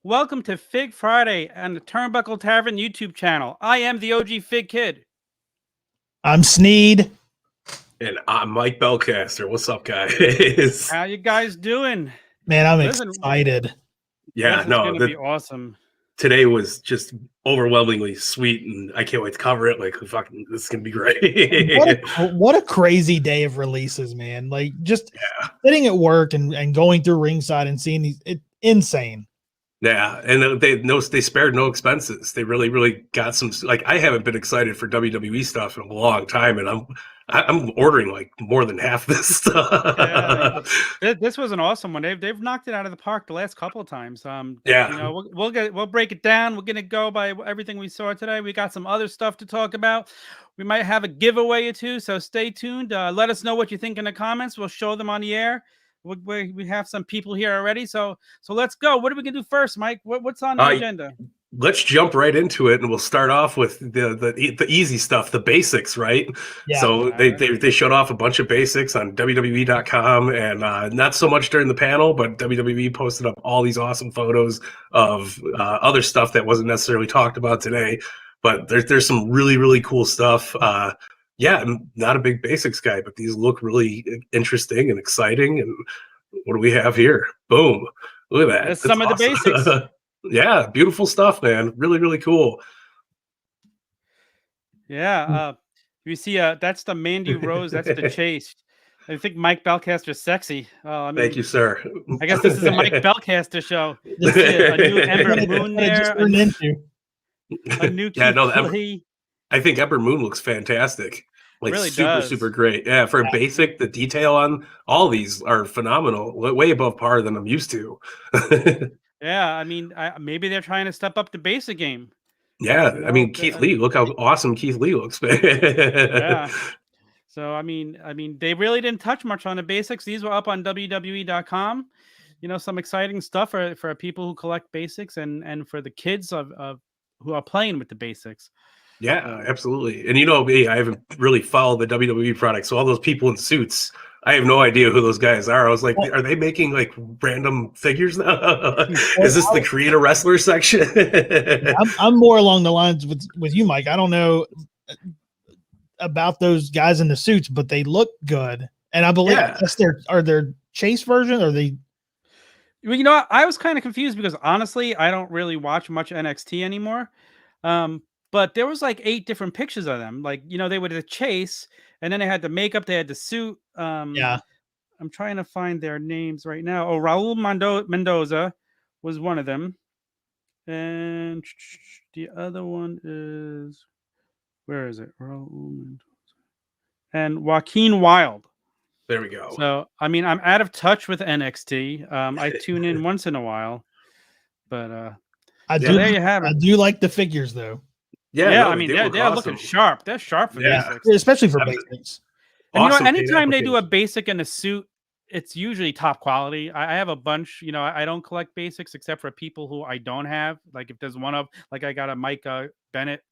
Welcome to Fig Friday on the Turnbuckle Tavern YouTube channel. I am the OGFigKid. I'm Snead. And I'm Mike Belcaster. What's up, guys? How you guys doing? Man, I'm excited. Yeah, this is going to be awesome. Today was just overwhelmingly sweet, and I can't wait to cover it. Like, fucking, this is going to be great. What a crazy day of releases, man. Like, just sitting at work and going through ringside and seeing these, insane. Yeah, and they spared no expenses. They really got some. Like, I haven't been excited for WWE stuff in a long time, and I'm ordering like more than half this stuff. Yeah, this was an awesome one. They've knocked it out of the park the last couple of times. Yeah, you know, we'll break it down. We're gonna go by everything we saw today. We got some other stuff to talk about. We might have a giveaway or two, so stay tuned. Let us know what you think in the comments. We'll show them on the air. We have some people here already, so let's go. What are we gonna do first, Mike? What's on the agenda? Let's jump right into it, and we'll start off with the easy stuff, the basics, right? Yeah. So they showed off a bunch of basics on WWE.com, and not so much during the panel, but WWE posted up all these awesome photos of other stuff that wasn't necessarily talked about today. But there's some really cool stuff. Yeah, I'm not a big basics guy, but these look really interesting and exciting. And what do we have here? Boom. Look at that. That's some awesome. Of the basics. Yeah, beautiful stuff, man. Really cool. Yeah. You see, that's the Mandy Rose. That's the Chase. I think Mike Belcaster's sexy. I mean, thank you, sir. I guess this is a Mike Belcaster show. A new Ember Moon there. A new I think Ember Moon looks fantastic. Like, really super great. Yeah, for a basic, the detail on all these are phenomenal. Way above par than I'm used to. Yeah, I mean, maybe they're trying to step up the basic game. Yeah, you know? I mean, Keith Lee. Look how awesome Keith Lee looks. Yeah. So I mean, they really didn't touch much on the basics. These were up on WWE.com. You know, some exciting stuff for people who collect basics and for the kids of who are playing with the basics. Yeah, absolutely. And you know me, I haven't really followed the WWE product, so all those people in suits, I have no idea who those guys are. I was like, are they making like random figures now? Is this the Create a Wrestler section? I'm more along the lines with you, Mike. I don't know about those guys in the suits, but they look good. And I believe that's their Chase version, or they. Well, you know, I was kind of confused because honestly, I don't really watch much NXT anymore. But there was like 8 different pictures of them. Like, you know, they were the Chase, and then they had the makeup, they had the suit. Yeah. I'm trying to find their names right now. Oh, Raul Mendoza was one of them. And the other one is, where is it? Raul Mendoza. And Joaquin Wilde. There we go. So, I mean, I'm out of touch with NXT. I tune in once in a while. But there you have it. I do like the figures, though. Yeah, I mean, they're awesome. Looking sharp. They're sharp for basics. Especially for basics. And you know, anytime they do a basic in a suit, it's usually top quality. I have a bunch, you know, I don't collect basics except for people who I don't have. Like if there's one of, like I got a Mike Bennett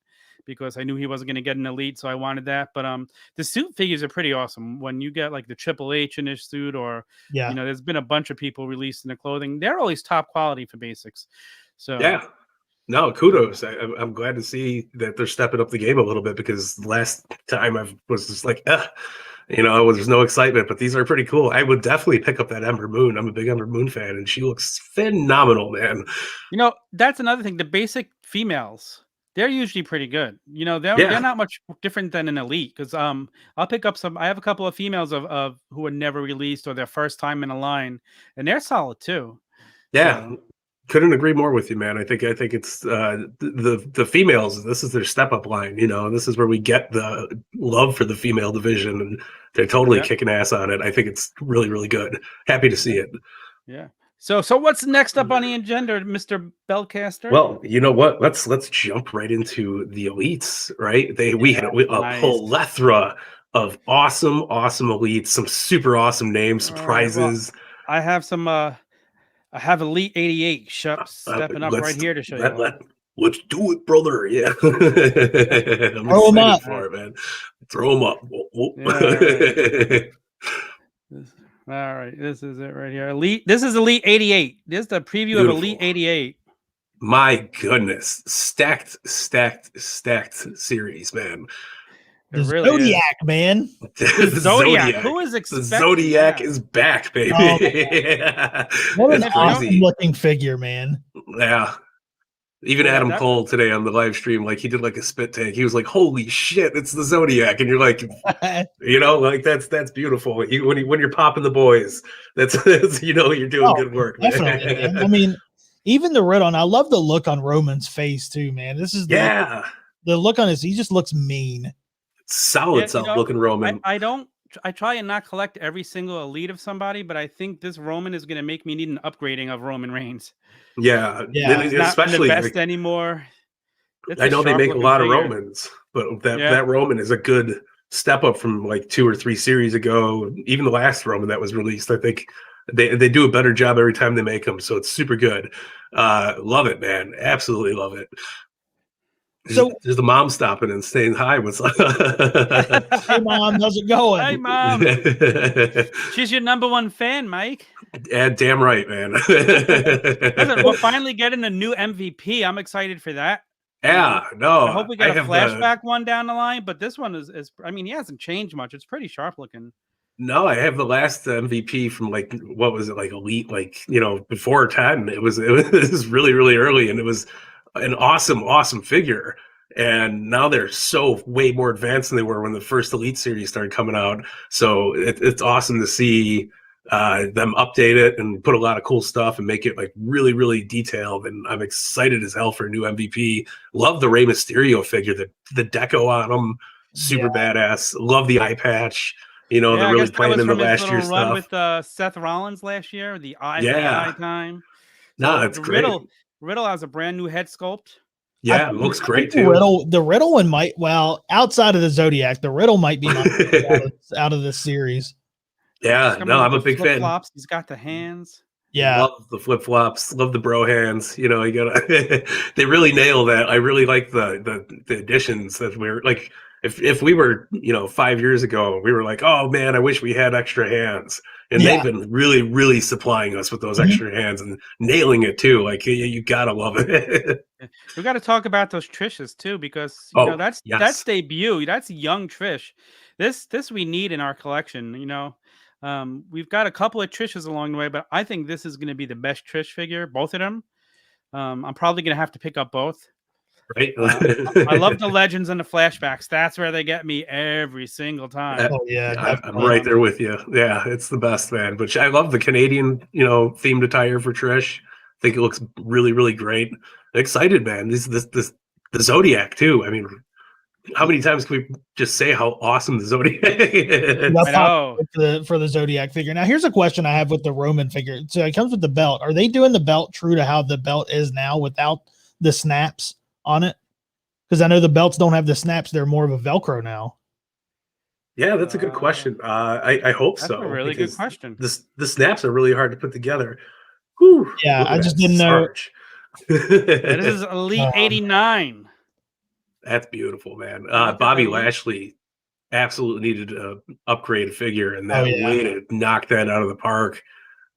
because I knew he wasn't going to get an elite, so I wanted that. But the suit figures are pretty awesome. When you get like the Triple H in his suit, or you know, there's been a bunch of people released in the clothing. They're always top quality for basics. So yeah. No, kudos. I'm glad to see that they're stepping up the game a little bit, because last time I was just like, you know, there's no excitement, but these are pretty cool. I would definitely pick up that Ember Moon. I'm a big Ember Moon fan, and she looks phenomenal, man. You know, that's another thing. The basic females, they're usually pretty good. You know, they're not much different than an elite, because I'll pick up some. I have a couple of females of who were never released or their first time in a line, and they're solid too. Yeah. So, couldn't agree more with you, man. I think it's the females. This is their step up line. You know, this is where we get the love for the female division, and they're totally kicking ass on it. I think it's really good. Happy to see it. Yeah. So what's next up on the agenda, Mr. Belcaster? Well, you know what? Let's jump right into the elites. Right? We had a plethora of awesome elites, some super awesome names, surprises. Well, I have some. I have Elite 88 stepping up right here to show you. Let's do it, brother. Yeah. I'm excited for it, man. Throw them up. All right. This is it right here. Elite. This is Elite 88. This is the preview of Elite 88. My goodness, stacked series, man. The really Zodiac, man. The Zodiac. Who is expecting The Zodiac that? is back, baby. Oh, what an It's awesome crazy. looking figure, man. Yeah. Even Yeah, Adam Cole today on the live stream, like he did like a spit take. He was like, "Holy shit, it's the Zodiac!" And you're like, you know, like that's beautiful. When you're popping the boys, that's you're doing good work, definitely, man. man. I mean, even the red on. I love the look on Roman's face too, man. This is the look on his. He just looks mean. Solid looking Roman. I try and not collect every single elite of somebody, but I think this Roman is going to make me need an upgrading of Roman Reigns. Yeah, He's especially not the best anymore. I know they make a lot of Romans, but that Roman is a good step up from like 2 or 3 series ago. Even the last Roman that was released, I think they do a better job every time they make them, so it's super good. Love it, man. Absolutely love it. There's the mom stopping and saying hi. What's up? Hey, Mom, how's it going? Hey, Mom. She's your #1 fan, Mike. Yeah, damn right, man. Listen, we're finally getting a new MVP. I'm excited for that. Yeah, no. I hope we get a flashback one down the line, but this one is I mean, he hasn't changed much. It's pretty sharp looking. No, I have the last MVP from like, what was it, like Elite, like, before 10. It was really, really early, and it was an awesome figure. And now they're so way more advanced than they were when the first Elite series started coming out. So it's awesome to see them update it and put a lot of cool stuff and make it like really, really detailed. And I'm excited as hell for a new MVP. Love the Rey Mysterio figure, the deco on him, super badass. Love the eye patch. They're really playing in the last year stuff. With Seth Rollins last year, the eye for the eye time. No, it's great. Riddle has a brand new head sculpt. Yeah, it looks great too. The Riddle one might, outside of the Zodiac, the Riddle might be my out of this series. Yeah, no, I'm a big fan. Flops. He's got the hands. Yeah, love the flip flops. Love the bro hands. You gotta. They really nail that. I really like the additions that we're like. If we were 5 years ago, we were like, oh man, I wish we had extra hands. And they've been really, really supplying us with those extra hands and nailing it too. Like you gotta love it. We got to talk about those Trishes too, because that's debut. That's young Trish. This we need in our collection. We've got a couple of Trishes along the way, but I think this is going to be the best Trish figure, both of them. I'm probably going to have to pick up both. Right. I love the legends and the flashbacks. That's where they get me every single time. I'm right there with you. Yeah, it's the best, man. But I love the Canadian, themed attire for Trish. I think it looks really, really great. Excited, man. The Zodiac too. I mean, how many times can we just say how awesome the Zodiac is? I know. For the Zodiac figure. Now, here's a question I have with the Roman figure. So it comes with the belt. Are they doing the belt true to how the belt is now without the snaps on it? Because I know the belts don't have the snaps. They're more of a Velcro now. Yeah, that's a good question. I hope that's so. A really good question. The snaps are really hard to put together. Whew, yeah, I just didn't know. This is Elite 89. That's beautiful, man. Bobby Lashley absolutely needed to upgrade a figure, and that way to knock that out of the park.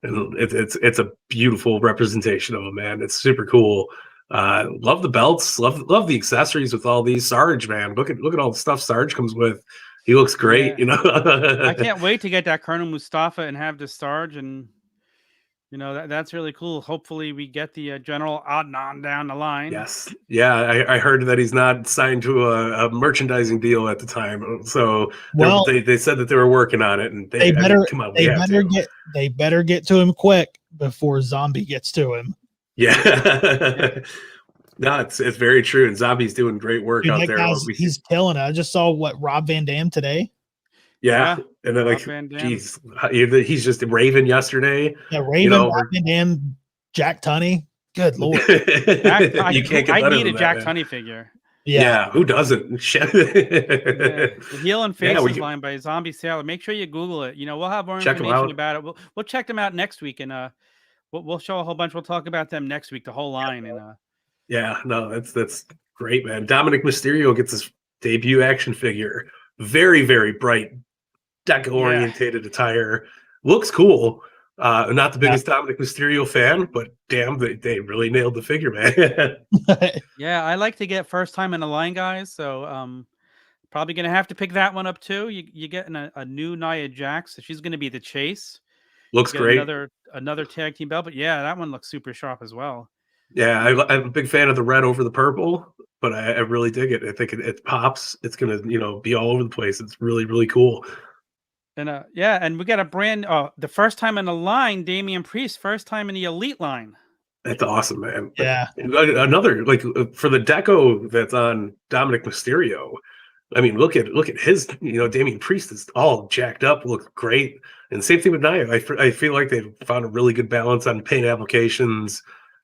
And it's a beautiful representation of him, man. It's super cool. Love the belts. Love the accessories with all these. Sarge, man. Look at all the stuff Sarge comes with. He looks great. I can't wait to get that Colonel Mustafa and have the Sarge, and that's really cool. Hopefully we get the General Adnan down the line. Yes. Yeah, I heard that he's not signed to a merchandising deal at the time. So they said that they were working on it, and they better get to him quick before Zombie gets to him. Yeah. No, it's very true. And Zombie's doing great work out there. He's killing it. I just saw Rob Van Dam today. Yeah. And then geez, he's just Raven yesterday. Yeah, Raven, Rob Van Dam, Jack Tunney. Good Lord. You can't get better I need than a Jack Tunney figure. Yeah, who doesn't? The Heel and Faces line by Zombie Sailor. Make sure you Google it. We'll have more information about it. We'll check them out next week, and we'll show a whole bunch. We'll talk about them next week, the whole line. Yeah, no, that's great, man. Dominic Mysterio gets his debut action figure. Very, very bright, deco-orientated attire. Looks cool. Not the biggest Dominic Mysterio fan, but damn, they really nailed the figure, man. Yeah, I like to get first time in the line guys, so probably gonna have to pick that one up too. You getting a new Nia Jax, so she's gonna be the chase. Looks Get great. another tag team belt, but yeah, that one looks super sharp as well. Yeah, I'm a big fan of the red over the purple, but I really dig it. I think it pops. It's gonna be all over the place. It's really really cool. And yeah, and we got a brand the first time in the line, Damian Priest, first time in the Elite line. That's awesome, man. Yeah. Another for the deco that's on Dominic Mysterio. I mean, look at his. Damian Priest is all jacked up, looks great, and same thing with Nia. I feel like they found a really good balance on paint applications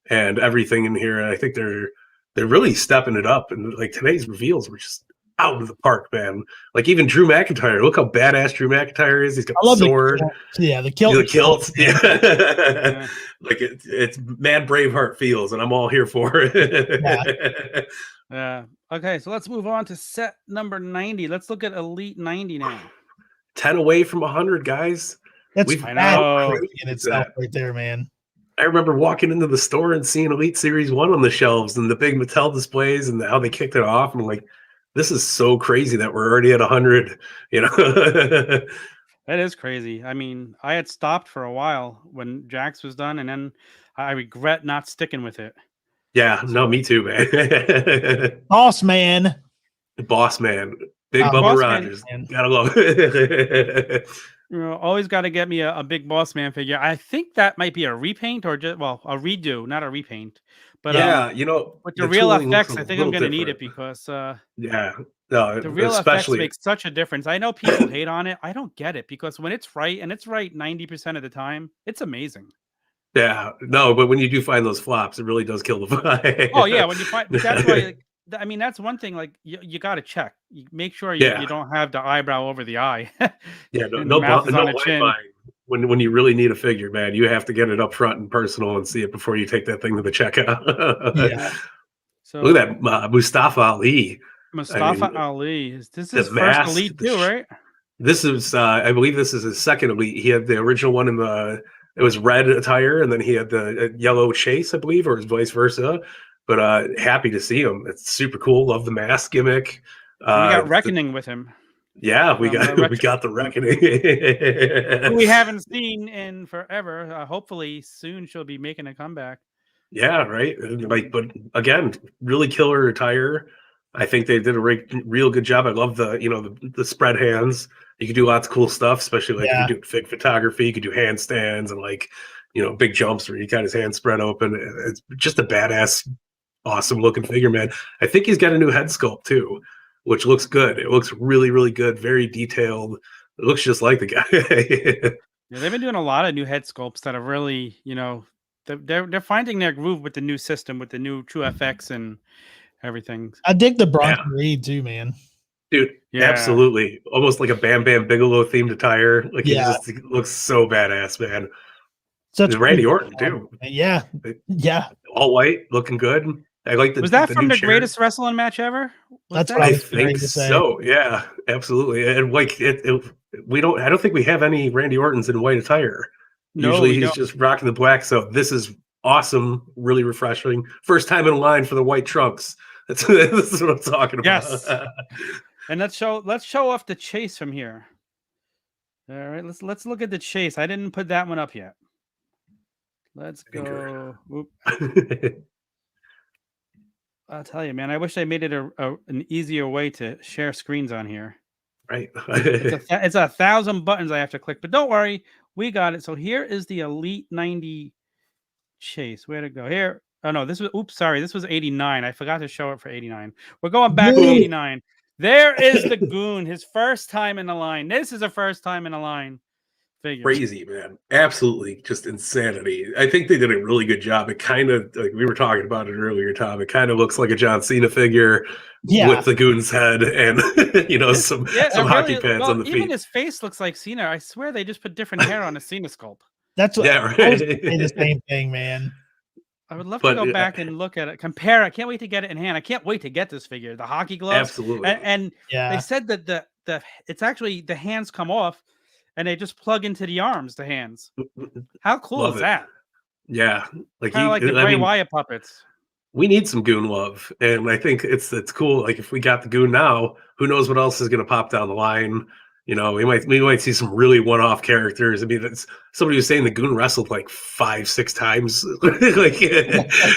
and everything in here. And I think they're really stepping it up. And like today's reveals were just out of the park, man. Like even Drew McIntyre. Look how badass Drew McIntyre is. He's got the sword. The kilt. The kilt. Yeah. Like it's Mad Braveheart feels, and I'm all here for it. Yeah. Okay, so let's move on to set number 90. Let's look at Elite 90 now. 10 away from 100, guys. That's in itself right there, man. I remember walking into the store and seeing Elite Series 1 on the shelves and the big Mattel displays and how they kicked it off. And I'm like, this is so crazy that we're already at 100, That is crazy. I mean, I had stopped for a while when Jax was done, and then I regret not sticking with it. Yeah, no, me too, man. Boss man. Big Bubba Rogers. Gotta love it. Always got to get me a big Boss Man figure. I think that might be a repaint or just a redo, not a repaint. But yeah, with the real effects, I think I'm going to need it because the real effects make such a difference. I know people hate on it. I don't get it because when it's right, and it's right 90% of the time, it's amazing. Yeah, no, but when you do find those flops, it really does kill the vibe. Oh yeah, when you find that's why. I mean, that's one thing. Like you got to check. You make sure you don't have the eyebrow over the eye. Yeah, no mouth is on the chin. When you really need a figure, man, you have to get it up front and personal and see it before you take that thing to the checkout. Yeah. So look at that Mustafa Ali. Ali. This is first Elite too, right? This is, I believe, this is his second Elite. He had the original one it was red attire, and then he had the yellow chase, I believe, or vice versa. But happy to see him. It's super cool. Love the mask gimmick. We got Reckoning with him. Yeah, we got the Reckoning. We haven't seen in forever. Hopefully soon she'll be making a comeback. Yeah, right. But again, really killer attire. I think they did a real good job. I love the spread hands. You could do lots of cool stuff, especially if you do fig photography. You could do handstands and big jumps where you got his hands spread open. It's just a badass, awesome looking figure, man. I think he's got a new head sculpt too, which looks good. It looks really, really good. Very detailed. It looks just like the guy. Yeah, they've been doing a lot of new head sculpts that are really, they're finding their groove with the new system, with the new True FX and everything. I dig the Bronson Reed too, man. Dude, absolutely. Almost like a Bam Bam Bigelow themed attire. Like he just looks so badass, man. Such Randy Orton too. Yeah. All white, looking good. I like the. Was that from the greatest wrestling match ever? That's what I think so. Yeah, absolutely. And like we don't. I don't think we have any Randy Ortons in white attire. No, usually he's just rocking the black. So this is awesome. Really refreshing. First time in line for the white trunks. This is what I'm talking about. Yes. And let's show off the chase from here. All right, let's look at the chase. I didn't put that one up yet. Let's go. I'll tell you, man. I wish I made it an easier way to share screens on here. Right. It's 1,000 buttons I have to click, but don't worry, we got it. So here is the Elite 90 chase. Where to go here? Oh no, this was. Oops, sorry. This was 89. I forgot to show it for 89. We're going back to 89. There is the Goon. His first time in the line. This is a first time in the line. Figure. Crazy, man. Absolutely just insanity. I think they did a really good job. It kind of, like we were talking about it earlier, Tom, it kind of looks like a John Cena figure with the Goon's head and some hockey pads on the feet. Even his face looks like Cena. I swear they just put different hair on a Cena sculpt. That's what I was saying, the same thing, man. I would love to go back and look at it, compare. I can't wait to get it in hand. I can't wait to get this figure, the hockey gloves. Absolutely. And they said that the it's actually the hands come off. and they just plug into the arms, the hands. How cool Love is it. that? Yeah, like Kind of like the Bray Wyatt puppets. We need some goon love, and I think it's cool. Like if we got the goon now, who knows what else is going to pop down the line? You know, we might see some really one-off characters. I mean, that's somebody was saying the goon wrestled like 5-6 times, like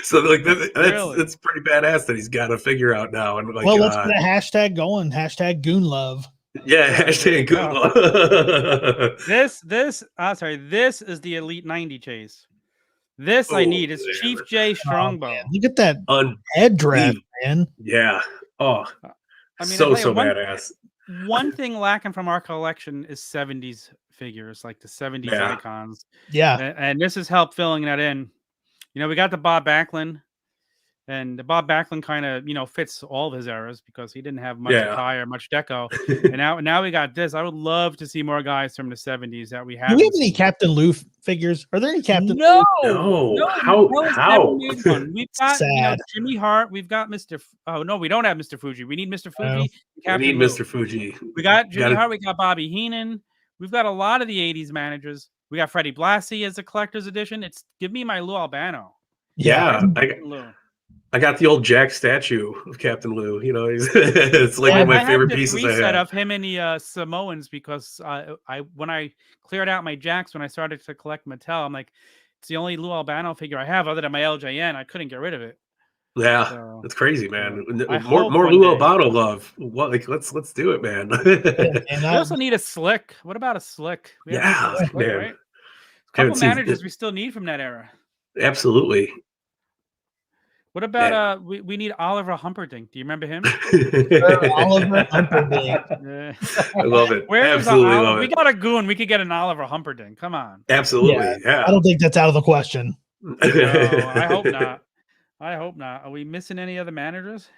so. Like that's pretty badass that he's got a figure out now. And like, well, let's get a hashtag going. Hashtag goon love. Yeah, hashtag goon love. This is the Elite 90 chase. This I need. It's Chief J Strongbow. Look at that head draft, man. Yeah. Oh, I mean, so badass. One thing lacking from our collection is 70s figures, like the 70s icons. Yeah. And this has helped filling that in. You know, we got the Bob Backlund, and the Bob Backlund kind of, you know, fits all of his eras because he didn't have much attire, much deco. And now we got this. I would love to see more guys from the 70s that we have. Do we have any Captain Lou figures? Are there any Captain? No. How? We've got Jimmy Hart. We've got Mr. Oh no, we don't have Mr. Fuji. We need Mr. Fuji. We need Mr. Fuji. We got Jimmy Hart. We got Bobby Heenan. We've got a lot of the 80s managers. We got Freddie Blassie as a collector's edition. It's give me my Lou Albano. Yeah. I got the old Jack statue of Captain Lou. You know, it's like one of my favorite pieces. I had of him and the Samoans because when I cleared out my Jacks when I started to collect Mattel, I'm like, it's the only Lou Albano figure I have other than my LJN. I couldn't get rid of it. Yeah, so, that's crazy, man. More Lou Albano love. What? Like, let's do it, man. And we also need a Slick. What about a Slick? Yeah, Slick, man. Right? A couple managers we still need from that era. Absolutely. What about we need Oliver Humperdinck? Do you remember him? Oliver Humperdinck. I love it. Absolutely love it. We got a goon. We could get an Oliver Humperdinck. Come on. Absolutely. Yeah. I don't think that's out of the question. No, I hope not. Are we missing any other managers?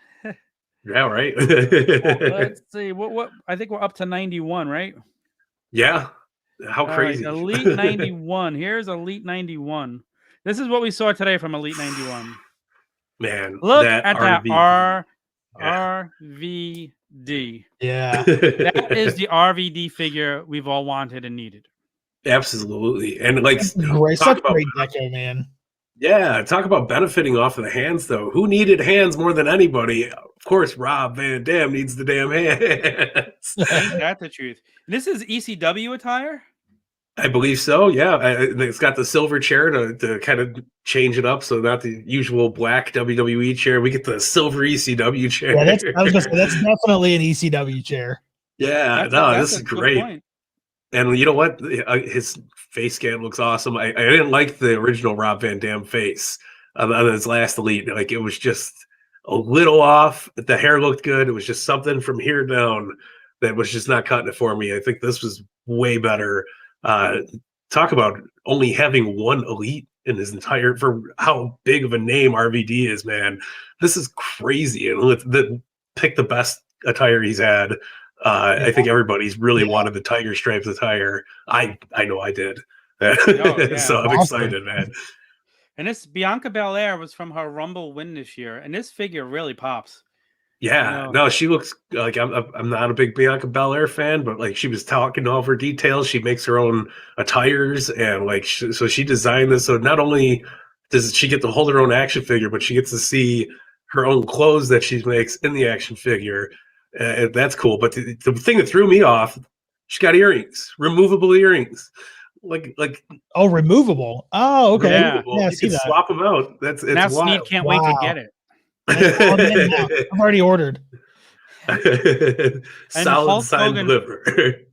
Yeah, right. Let's see. What I think we're up to 91, right? Yeah. How crazy. Right, Elite 91. Here's Elite 91. This is what we saw today from Elite 91. Man, look at that RVD. Yeah. That is the RVD figure we've all wanted and needed. Absolutely. And like such great deco, man. Yeah, talk about benefiting off of the hands though. Who needed hands more than anybody? Of course, Rob Van Dam needs the damn hands. Ain't that the truth? This is ECW attire? I believe so. Yeah, it's got the silver chair to kind of change it up, so not the usual black WWE chair. We get the silver ECW chair. Yeah, I was gonna say that's definitely an ECW chair. Yeah, this is great. Point. And you know what? His face scan looks awesome. I didn't like the original Rob Van Dam face on his last Elite. Like it was just a little off. The hair looked good. It was just something from here down that was just not cutting it for me. I think this was way better. Talk about only having one Elite in his entire for how big of a name RVD is, man. This is crazy. And pick the best attire he's had. I think everybody's really wanted the Tiger Stripes attire. I know I did. So I'm excited, man. And this Bianca Belair was from her Rumble win this year, and this figure really pops. Yeah, no, she looks like I'm not a big Bianca Belair fan, but like she was talking all of her details. She makes her own attires, and like so she designed this. So not only does she get to hold her own action figure, but she gets to see her own clothes that she makes in the action figure. That's cool. But the thing that threw me off, she got earrings, removable earrings. Like removable. Oh, okay. Yeah, you can swap them out. It's now wild. Snead can't wait to get it. I've already ordered. Solid sign deliver.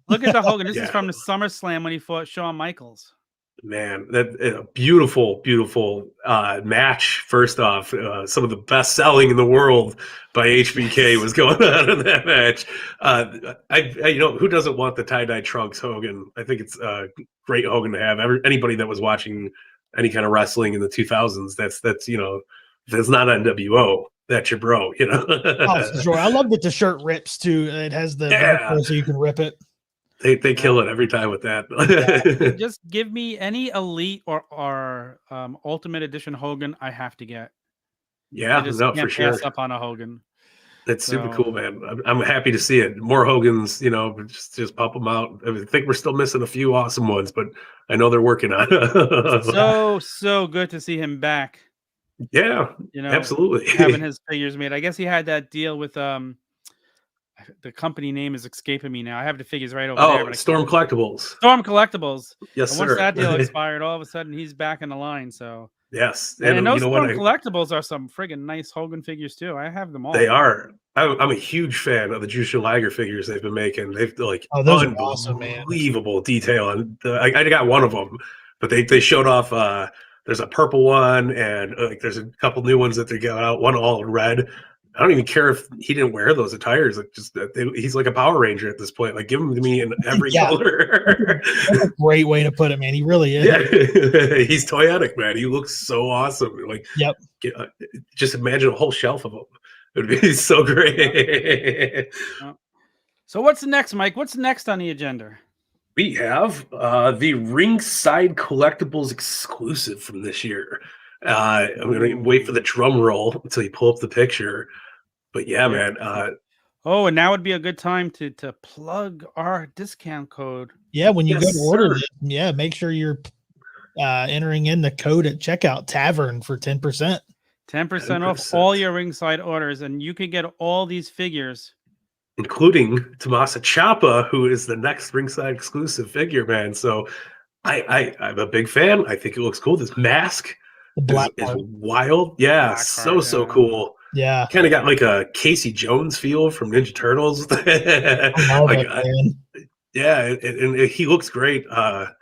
Look at the Hogan. This is from the SummerSlam when he fought Shawn Michaels. Man, that beautiful match. First off, some of the best selling in the world by HBK was going on in that match. Who doesn't want the tie-dye trunks Hogan? I think it's great Hogan to have. Anybody that was watching any kind of wrestling in the 2000s, that's if it's not NWO, that's your bro, Oh, for sure. I love that the shirt rips too. It has the so you can rip it. They kill it every time with that. Just give me any Elite or Ultimate Edition Hogan I have to get. Yeah, no, for sure. Pass up on a Hogan. That's super cool, man. I'm happy to see it. More Hogans, just pop them out. I think we're still missing a few awesome ones, but I know they're working on it. So good to see him back. Yeah, absolutely. Having his figures made. I guess he had that deal with the company name is escaping me now. I have the figures right over there. But Storm Collectibles. Storm Collectibles. Yes, and sir. Once that deal expired, all of a sudden he's back in the line. So yes, and those Storm Collectibles are some friggin' nice Hogan figures too. I have them all. They are. I'm a huge fan of the Jushin Liger figures they've been making. They've those are awesome, man. Unbelievable detail, and I got one of them, but they showed off. There's a purple one, and there's a couple new ones that they got out. One all red. I don't even care if he didn't wear those attires. He's like a Power Ranger at this point. Like, give him to me in every color. That's a great way to put it, man. He really is. Yeah. He's toyetic, man. He looks so awesome. Like, yep. Just imagine a whole shelf of them. It would be so great. So what's next, Mike? What's next on the agenda? We have the Ringside Collectibles exclusive from this year. I'm going to wait for the drum roll until you pull up the picture. But yeah, man. And now would be a good time to plug our discount code. Yeah, when you go to order this, make sure you're entering in the code at checkout, Tavern, for 10%. 10% off all your Ringside orders, and you can get all these figures. Including Tommaso Ciampa, who is the next Ringside exclusive figure, man. So I'm a big fan. I think it looks cool. This mask is wild. Yeah, so cool. Yeah. Kind of got like a Casey Jones feel from Ninja Turtles. And he looks great. I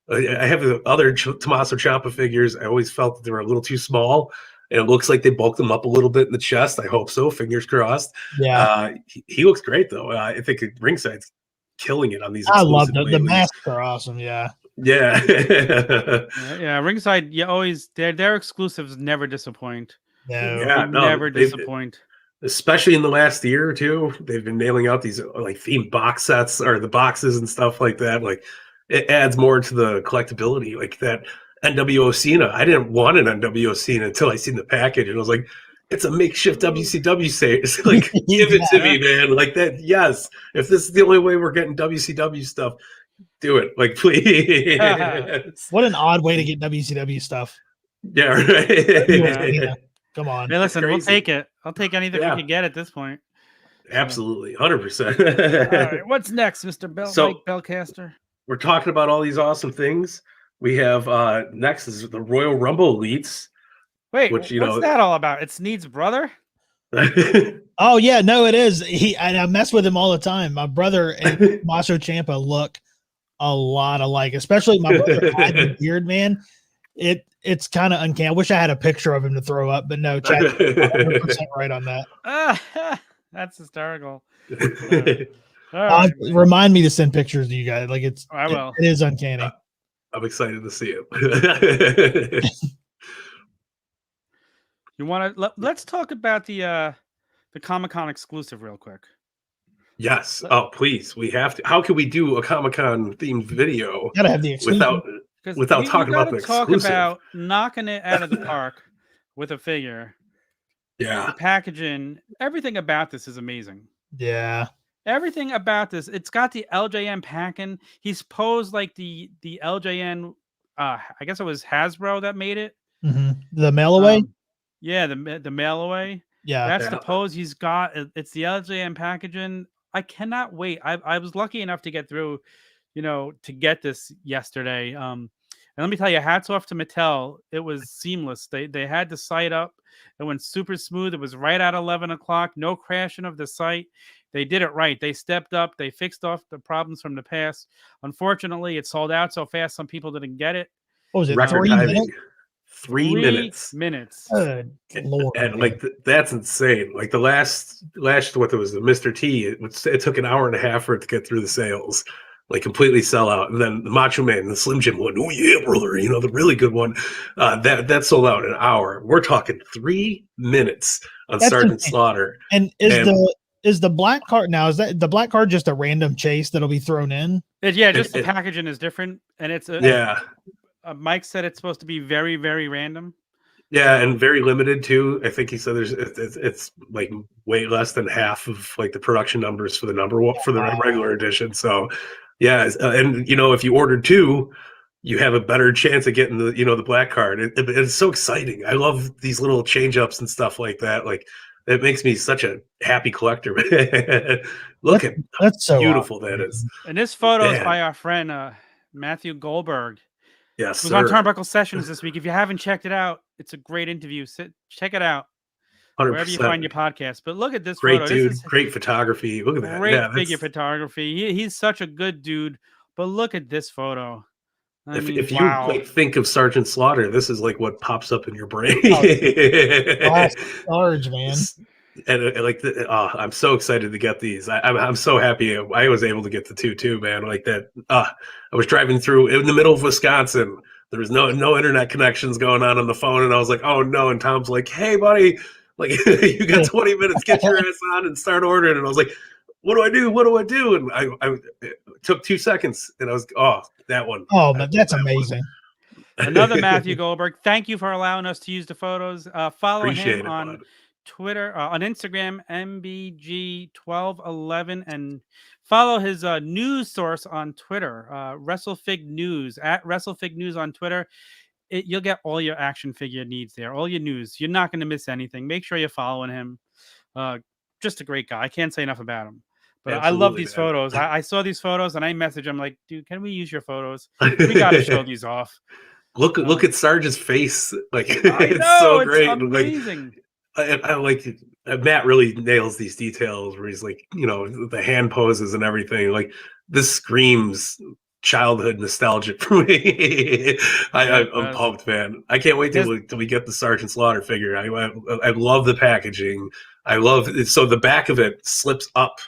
have the other Tommaso Ciampa figures. I always felt that they were a little too small, and it looks like they bulked them up a little bit in the chest. I hope so. Fingers crossed. Yeah. He looks great, though. I think Ringside's killing it on these. I love the masks are awesome. Yeah. Yeah. Yeah. Ringside, their exclusives never disappoint. No. Never disappoint. Especially in the last year or two, they've been nailing out these like themed box sets or the boxes and stuff like that. Like, it adds more to the collectability. Like that NWO Cena. I didn't want an NWO Cena until I seen the package, and I was like, it's a makeshift WCW set. It's like, give it to me, man. Like that. Yes. If this is the only way we're getting WCW stuff, do it. Like, please. What an odd way to get WCW stuff. Yeah. Right. Come on. Hey, listen, we'll take it. I'll take anything we can get at this point. Absolutely. 100%. All right. What's next, Mr. Mike Belcaster? We're talking about all these awesome things. We have next is the Royal Rumble Elites. Wait, what's that all about? It's Snead's brother? Oh yeah, no, it is. I mess with him all the time. My brother and Tommaso Ciampa look a lot alike, especially my brother had the beard, man. It's kind of uncanny. I wish I had a picture of him to throw up, but no, Chad, 100% right on that. That's hysterical. Right. Remind me to send pictures to you guys. Like I will. It is uncanny. I'm excited to see it. You want to let's talk about the Comic-Con exclusive real quick. Yes. Oh, please. We have to. How can we do a Comic-Con themed video gotta have the exclusive without talking about the exclusive? Talk about knocking it out of the park with a figure. Yeah. The packaging, everything about this is amazing. Yeah. Everything about this. It's got the LJN packing. He's posed like the LJN. I guess it was Hasbro that made it. Mm-hmm. The mail away. Yeah, the mail away. Yeah, that's the pose he's got. It's the LJN packaging. I cannot wait. I was lucky enough to get through, to get this yesterday. And let me tell you, hats off to Mattel. It was seamless. They had the site up. It went super smooth. It was right at 11 o'clock. No crashing of the site. They did it right. They stepped up. They fixed off the problems from the past. Unfortunately, it sold out so fast. Some people didn't get it. What was it? Record 3 minutes? 3 minutes. Good Lord, and like that's insane. Like the last what there was the Mr. T. It took an hour and a half for it to get through the sales, like completely sell out. And then the Macho Man, the Slim Jim one, oh yeah, brother, the really good one, that sold out in an hour. We're talking 3 minutes on Sergeant Slaughter. And is the black card now? Is that the black card just a random chase that'll be thrown in? The packaging is different, and it's yeah. Mike said it's supposed to be very, very random. Yeah, and very limited too. I think he said it's like way less than half of like the production numbers for the number one for the regular edition. So yeah, and if you ordered 2, you have a better chance of getting the black card. It's so exciting. I love these little change ups and stuff like that. Like it makes me such a happy collector. Look at how that's so beautiful that is. And this photo is by our friend Matthew Goldberg. Yes, who's on Turnbuckle Sessions this week. If you haven't checked it out, it's a great interview. Check it out 100%. wherever you find your podcast. But look at this great photo. Dude, this is great photography. Look at that. Great Yeah, figure photography. He's such a good dude. But look at this photo. I mean, if wow. you like think of Sergeant Slaughter, this is like what pops up in your brain. Sarge, man. And like, I'm so excited to get these. I'm so happy I was able to get the 2 too, man. Like that. I was driving through in the middle of Wisconsin. There was no internet connections going on the phone, and I was like, "Oh no!" And Tom's like, "Hey, buddy, like you got 20 minutes. Get your ass on and start ordering." And I was like, "What do I do? What do I do?" And I it took 2 seconds, and I was, that one. Oh, man, that's amazing. Another Matthew Goldberg. Thank you for allowing us to use the photos. Follow Appreciate him it, on bud. Twitter, on Instagram, MBG1211, and follow his news source on Twitter, WrestleFig News, at WrestleFig News on Twitter. You'll get all your action figure needs there, all your news. You're not going to miss anything. Make sure you're following him. Just a great guy. I can't say enough about him. But absolutely, I love these photos. I saw these photos and I messaged him like, dude, can we use your photos? We got to show these off. Look at Sarge's face. Like it's so great. Amazing. Like, I like Matt really nails these details where he's like, the hand poses and everything. Like this screams childhood nostalgia for me. I'm pumped, man. I can't wait till we get the Sergeant Slaughter figure. I love the packaging. I love it. So the back of it slips up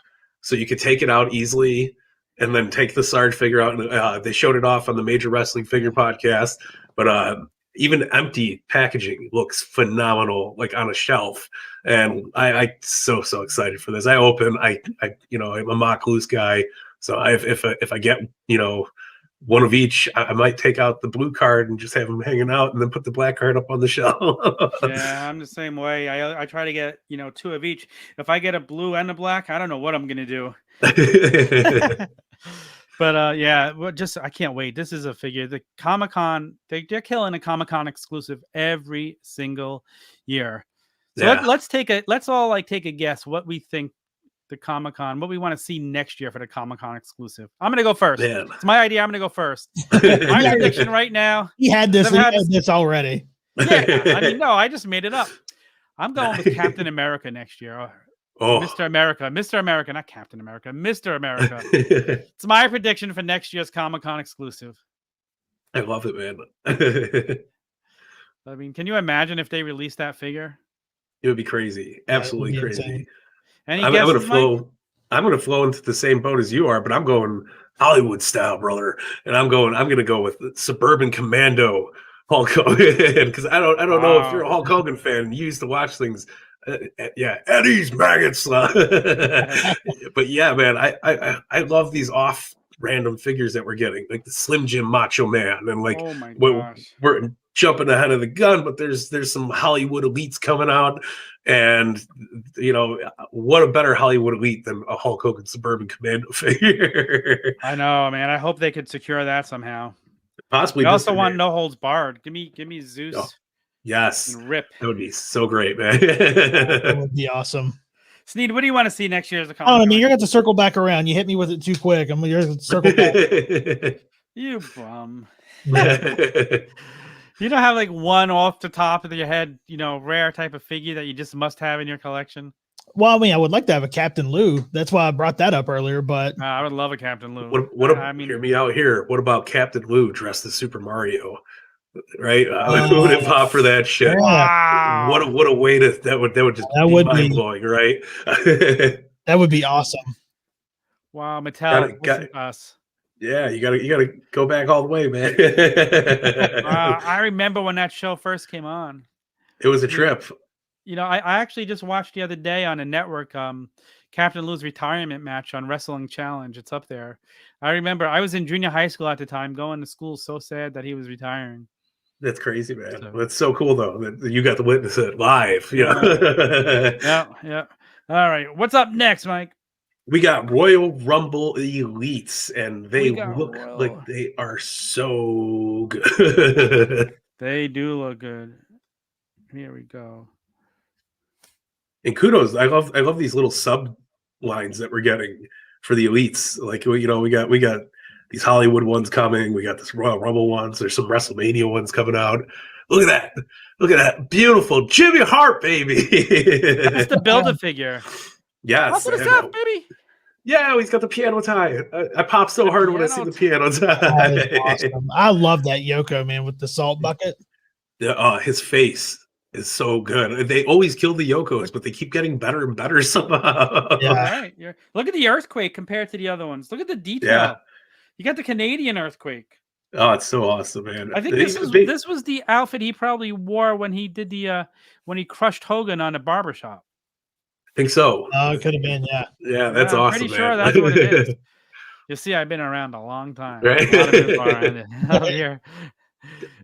so you could take it out easily and then take the Sarge figure out. And they showed it off on the Major Wrestling Figure podcast. But even empty packaging looks phenomenal, like on a shelf. And I so excited for this. I'm a mock loose guy. So if I get, one of each, I might take out the blue card and just have them hanging out and then put the black card up on the shelf. Yeah, I'm the same way. I try to get, 2 of each. If I get a blue and a black, I don't know what I'm going to do. But I can't wait. This is a figure. The Comic-Con, they're killing a Comic-Con exclusive every single year. So let's all take a guess what we think the Comic-Con, what we want to see next year for the Comic-Con exclusive. I'm gonna go first. Man. It's my idea. I'm gonna go first. My prediction right now. He had this already. Yeah, I mean, no, I just made it up. I'm going with Captain America next year. Mr. America, not Captain America, Mr. America. It's my prediction for next year's Comic-Con exclusive. I love it, man. I mean, can you imagine if they released that figure? It would be crazy. Absolutely crazy. Insane. I'm gonna flow into the same boat as you are, but I'm going Hollywood style, brother. And I'm gonna go with Suburban Commando Hulk Hogan because I don't know if you're a Hulk Hogan fan and you used to watch things. Eddie's maggots. But yeah, man, I love these off random figures that we're getting, like the Slim Jim Macho Man, and like we're jumping ahead of the gun, but there's some Hollywood elites coming out, and what a better Hollywood elite than a Hulk Hogan Suburban Commando figure. I know, man. I hope they could secure that somehow. Possibly. I also want No Holds Barred. Give me Zeus. Oh. Yes, rip. That would be so great, man. That would be awesome. Snead, what do you want to see next year as a Comic-Con? Oh, I mean, you're going to circle back around. You hit me with it too quick. You're going to circle back. You bum. You don't have like one off the top of your head, rare type of figure that you just must have in your collection? Well, I mean, I would like to have a Captain Lou. That's why I brought that up earlier. But I would love a Captain Lou. Hear me out here. What about Captain Lou dressed as Super Mario? Right? Who would have popped for that shit? Wow. What a way to that would just be mind blowing, right? That would be awesome. Wow, Mattel, got us. Yeah, you gotta go back all the way, man. I remember when that show first came on. It was a trip. I actually just watched the other day on a network Captain Lou's retirement match on Wrestling Challenge. It's up there. I remember I was in junior high school at the time, going to school so sad that he was retiring. That's crazy, man. So, That's so cool though that you got to witness it live. yeah. All right, what's up next, Mike? We got Royal Rumble Elites, and they We got look like Royal. they are so good. They do look good. Here we go. And kudos, I love these little sub lines that we're getting for the Elites. Like, you know, we got these Hollywood ones coming. We got this Royal Rumble ones. There's some WrestleMania ones coming out. Look at that. Look at that. Beautiful Jimmy Hart, baby. That's the Build-A-Figure. Yes. Welcome to South, baby. Yeah, he's got the piano tie. I pop so hard when I see the piano tie. That is awesome. I love that Yoko, man, with the salt bucket. Yeah, his face is so good. They always kill the Yokos, but they keep getting better and better somehow. Yeah. Right. Look at the earthquake compared to the other ones. Look at the detail. Yeah. You got the Canadian earthquake. Oh, it's so awesome, man. I think this was the outfit he probably wore when he did the when he crushed Hogan on a barbershop. I think so. Oh, it could have been, yeah. Yeah, that's awesome. I'm pretty sure that's what it is. You see, I've been around a long time. Right? A lot of people are around it here.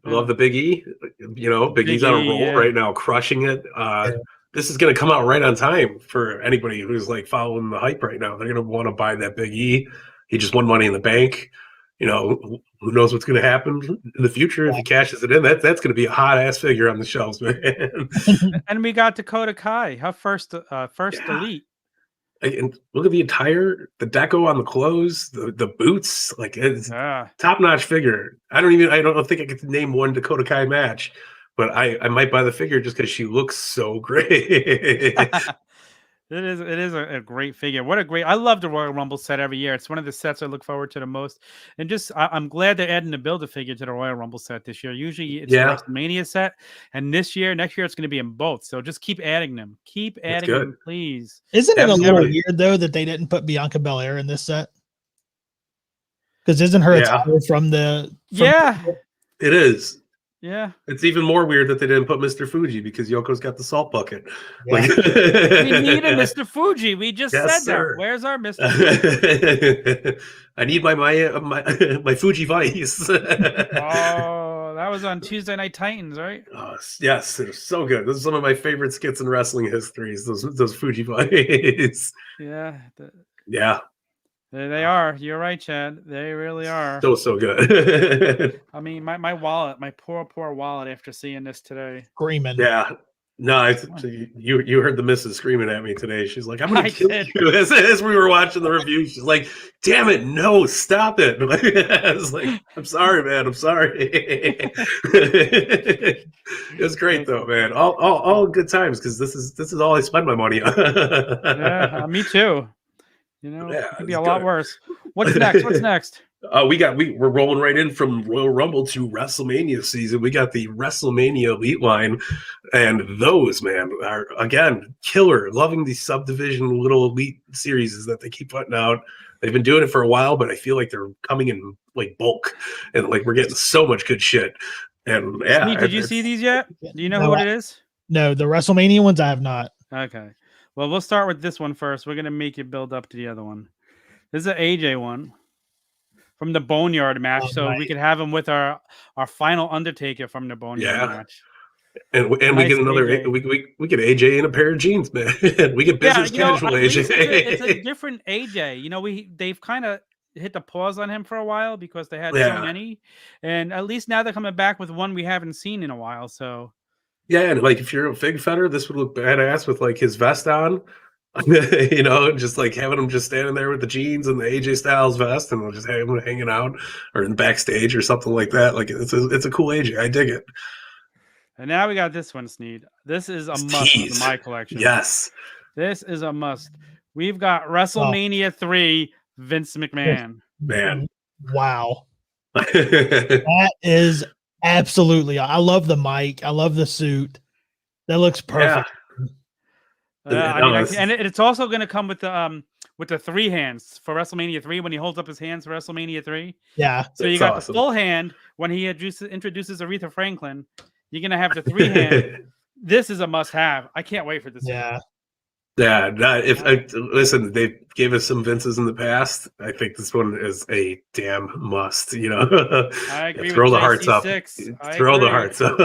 I love the Big E. You know, Big E's on a roll right now, crushing it. This is going to come out right on time for anybody who's like following the hype right now. They're going to want to buy that Big E. He just won Money in the Bank. You know, who knows what's going to happen in the future if he cashes it in. That's going to be a hot ass figure on the shelves, man. And we got Dakota Kai, her first elite. And look at the deco on the clothes, the boots, like it's top notch figure. I don't think I could name one Dakota Kai match, but I might buy the figure just because she looks so great. It is a great figure. I love the Royal Rumble set every year. It's one of the sets I look forward to the most. And I'm glad they're adding the Build-A-Figure to the Royal Rumble set this year. Usually it's the WrestleMania set, and next year it's going to be in both. So just keep adding them. Keep adding them, please. Isn't it a little weird though that they didn't put Bianca Belair in this set? Because isn't her attire from the? It is. Yeah, it's even more weird that they didn't put Mr. Fuji because Yoko's got the salt bucket. Yeah. Like, we need a Mr. Fuji. We just said that. Where's our Mr. Fuji? I need my Fuji Vice. Oh, that was on Tuesday Night Titans, right? Oh, yes, they're so good. This is some of my favorite skits in wrestling histories. Those Fuji Vice. Yeah. Yeah. They are. You're right, Chad. They really are. So good. I mean, my wallet, my poor wallet after seeing this today. Screaming. Yeah. No, you heard the missus screaming at me today. She's like, I'm going to kill you. As we were watching the review, she's like, damn it, no, stop it. I was like, I'm sorry, man. I'm sorry. It was great, though, man. All good times because this is all I spend my money on. Yeah, me too. You know, it could be a lot worse. What's next? We're rolling right in from Royal Rumble to WrestleMania season. We got the WrestleMania Elite line, and those, man, are again killer. Loving these subdivision little elite series that they keep putting out. They've been doing it for a while, but I feel like they're coming in like bulk, and like we're getting so much good shit. And Snead, did you see these yet? Do you know what it is? No, the WrestleMania ones I have not. Okay. Well, we'll start with this one first. We're going to make you build up to the other one. This is an AJ one from the Boneyard match. So we could have him with our final Undertaker from the Boneyard match. And we get another AJ. We get AJ in a pair of jeans, man. We get business casual AJ. It's a different AJ. You know, they've kind of hit the pause on him for a while because they had so many. And at least now they're coming back with one we haven't seen in a while. So yeah, and like if you're a fig fetter, this would look badass with like his vest on, you know, just like having him just standing there with the jeans and the AJ Styles vest, and we'll just have him hanging out or in the backstage or something like that. Like it's a cool AJ. I dig it. And now we got this one, Snead. This is a must in my collection. Yes, this is a must. We've got WrestleMania 3, Vince McMahon. Man, wow, that is. Absolutely. I love the mic. I love the suit. That looks perfect. And it's also going to come with the 3 hands for WrestleMania 3 when he holds up his hands for WrestleMania 3. Yeah. So you got the full hand when he introduces Aretha Franklin. You're going to have the 3 hand. This is a must have. I can't wait for this. Yeah. Yeah, listen, they gave us some Vinces in the past. I think this one is a damn must. I agree with throw the hearts up. JC6. Throw the hearts up.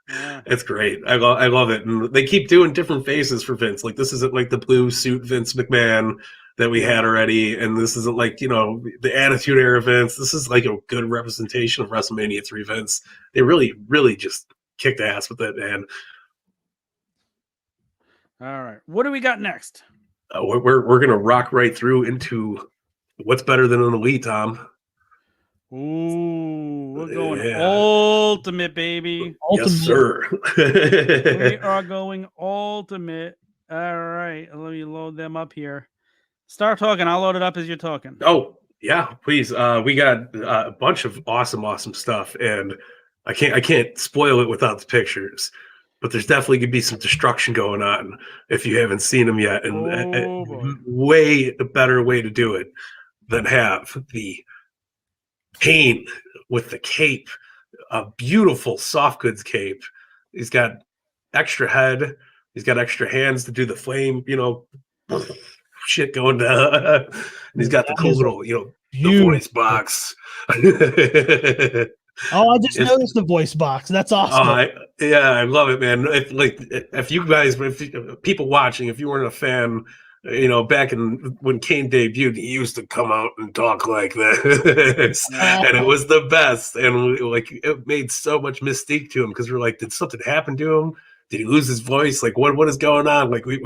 Yeah. It's great. I love it, and they keep doing different faces for Vince. Like this isn't like the blue suit Vince McMahon that we had already, and this isn't like the Attitude Era Vince. This is like a good representation of WrestleMania 3 Vince. They really, really just kicked ass with it, man. All right, what do we got next? We're gonna rock right through into what's better than an Elite, Tom. Ooh, we're going Ultimate, baby. Ultimate. Yes, sir. We are going Ultimate. All right, let me load them up here. Start talking. I'll load it up as you're talking. Oh yeah, please. We got a bunch of awesome stuff, and I can't spoil it without the pictures. But there's definitely going to be some destruction going on if you haven't seen them yet. And way better way to do it than have the Kane with the cape, a beautiful soft goods cape. He's got extra head. He's got extra hands to do the flame, shit going down. And he's got the cool little, the voice box. Oh, I just noticed the voice box. That's awesome. I love it, man. If people watching, if you weren't a fan, back when Kane debuted, he used to come out and talk like this, and it was the best. And it made so much mystique to him because we're like, did something happen to him? Did he lose his voice? Like, what is going on? Like, we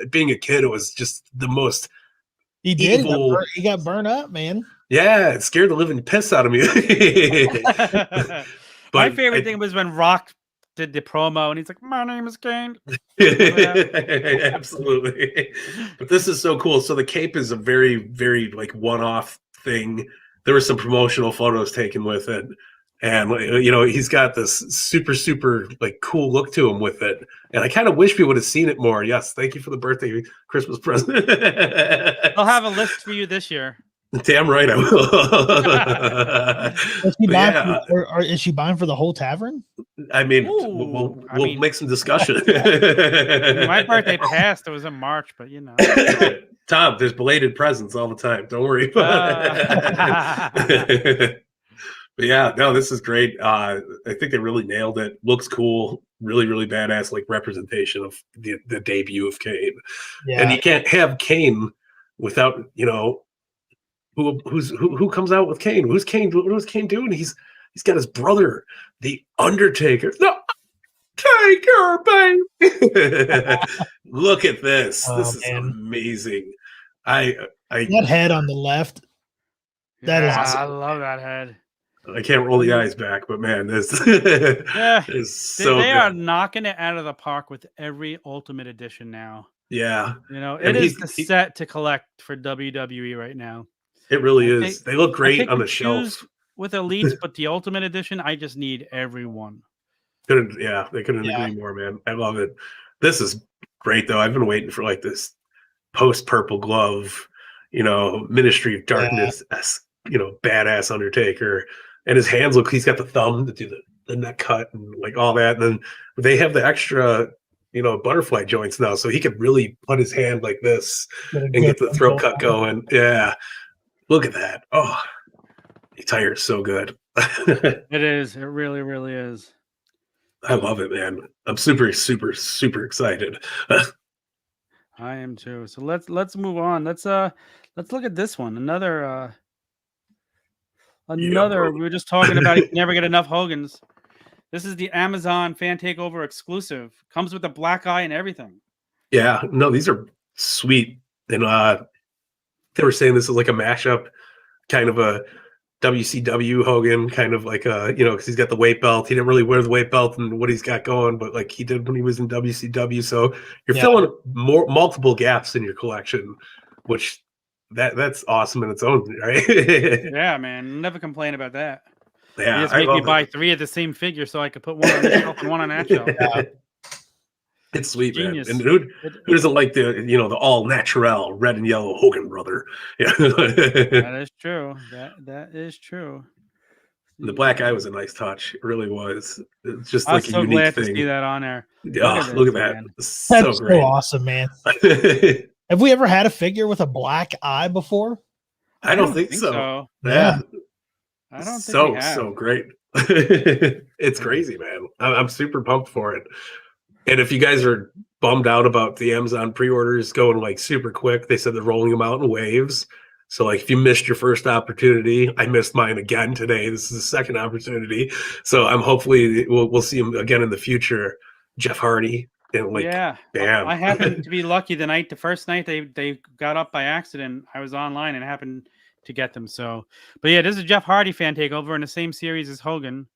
being a kid, it was just the most. He did. Evil. He got burned up, man. Yeah, it scared the living piss out of me. My favorite thing was when Rock did the promo and he's like, "My name is Kane." Absolutely. But this is so cool. So the cape is a very, very one-off thing. There were some promotional photos taken with it. And he's got this super cool look to him with it, and I kind of wish we would have seen it more. Yes, thank you for the birthday Christmas present. I'll have a list for you this year. Damn right I will. Is she buying for the whole tavern? I mean, we'll make some discussion. My birthday passed. It was in March, but Tom, there's belated presents all the time. Don't worry about it. But yeah, no, this is great. I think they really nailed it. Looks cool. Really, really badass, representation of the debut of Kane. Yeah. And you can't have Kane without, who comes out with Kane? Who's Kane? What was Kane doing? He's got his brother, the Undertaker. No, Taker, babe. Look at this. This is amazing. That head on the left. That is awesome. I love that head. I can't roll the eyes back, but man, this is so they are knocking it out of the park with every Ultimate Edition now. Yeah. It is the set to collect for WWE right now. It really is. They look great on the shelf. With Elites, but the Ultimate Edition, I just need everyone. They couldn't agree more, man. I love it. This is great, though. I've been waiting for this post-purple glove, Ministry of Darkness, badass Undertaker. And his hands he's got the thumb to do the neck cut and all that. And then they have the extra, butterfly joints now. So he could really put his hand like this and get the throat cut going. Yeah. Look at that. Oh, the attire is so good. It is. It really, really is. I love it, man. I'm super excited. I am too. So let's move on. Let's look at this one. Another we were just talking about. You can never get enough Hogan's. This is the Amazon Fan Takeover exclusive. Comes with a black eye and everything. Yeah, no, these are sweet. And they were saying this is like a mashup, kind of a WCW Hogan, kind of because he's got the weight belt. He didn't really wear the weight belt and what he's got going, but he did when he was in WCW. So you're filling multiple gaps in your collection, which that's awesome in its own, right? Yeah, man. Never complain about that. Yeah, you just make me buy 3 of the same figure so I could put one on the shelf and one on that shelf. Yeah. It's sweet, Genius. Man. And who doesn't like the all natural red and yellow Hogan brother? Yeah, that is true. That is true. The black eye was a nice touch. It really was. It's just I was like a so unique glad thing. to see that on there. Look at that. Man. So That's great. so awesome, man. Have we ever had a figure with a black eye before? I don't think so. Yeah. I don't think we have. So great. It's crazy, man. I'm super pumped for it. And if you guys are bummed out about the Amazon pre-orders going like super quick, they said they're rolling them out in waves. So like if you missed your first opportunity, I missed mine again today. This is the second opportunity. So I'm hopefully we'll see him again in the future. Jeff Hardy and like bam. I happened to be lucky the first night they got up by accident. I was online and happened to get them. So, but yeah, this is a Jeff Hardy fan takeover in the same series as Hogan.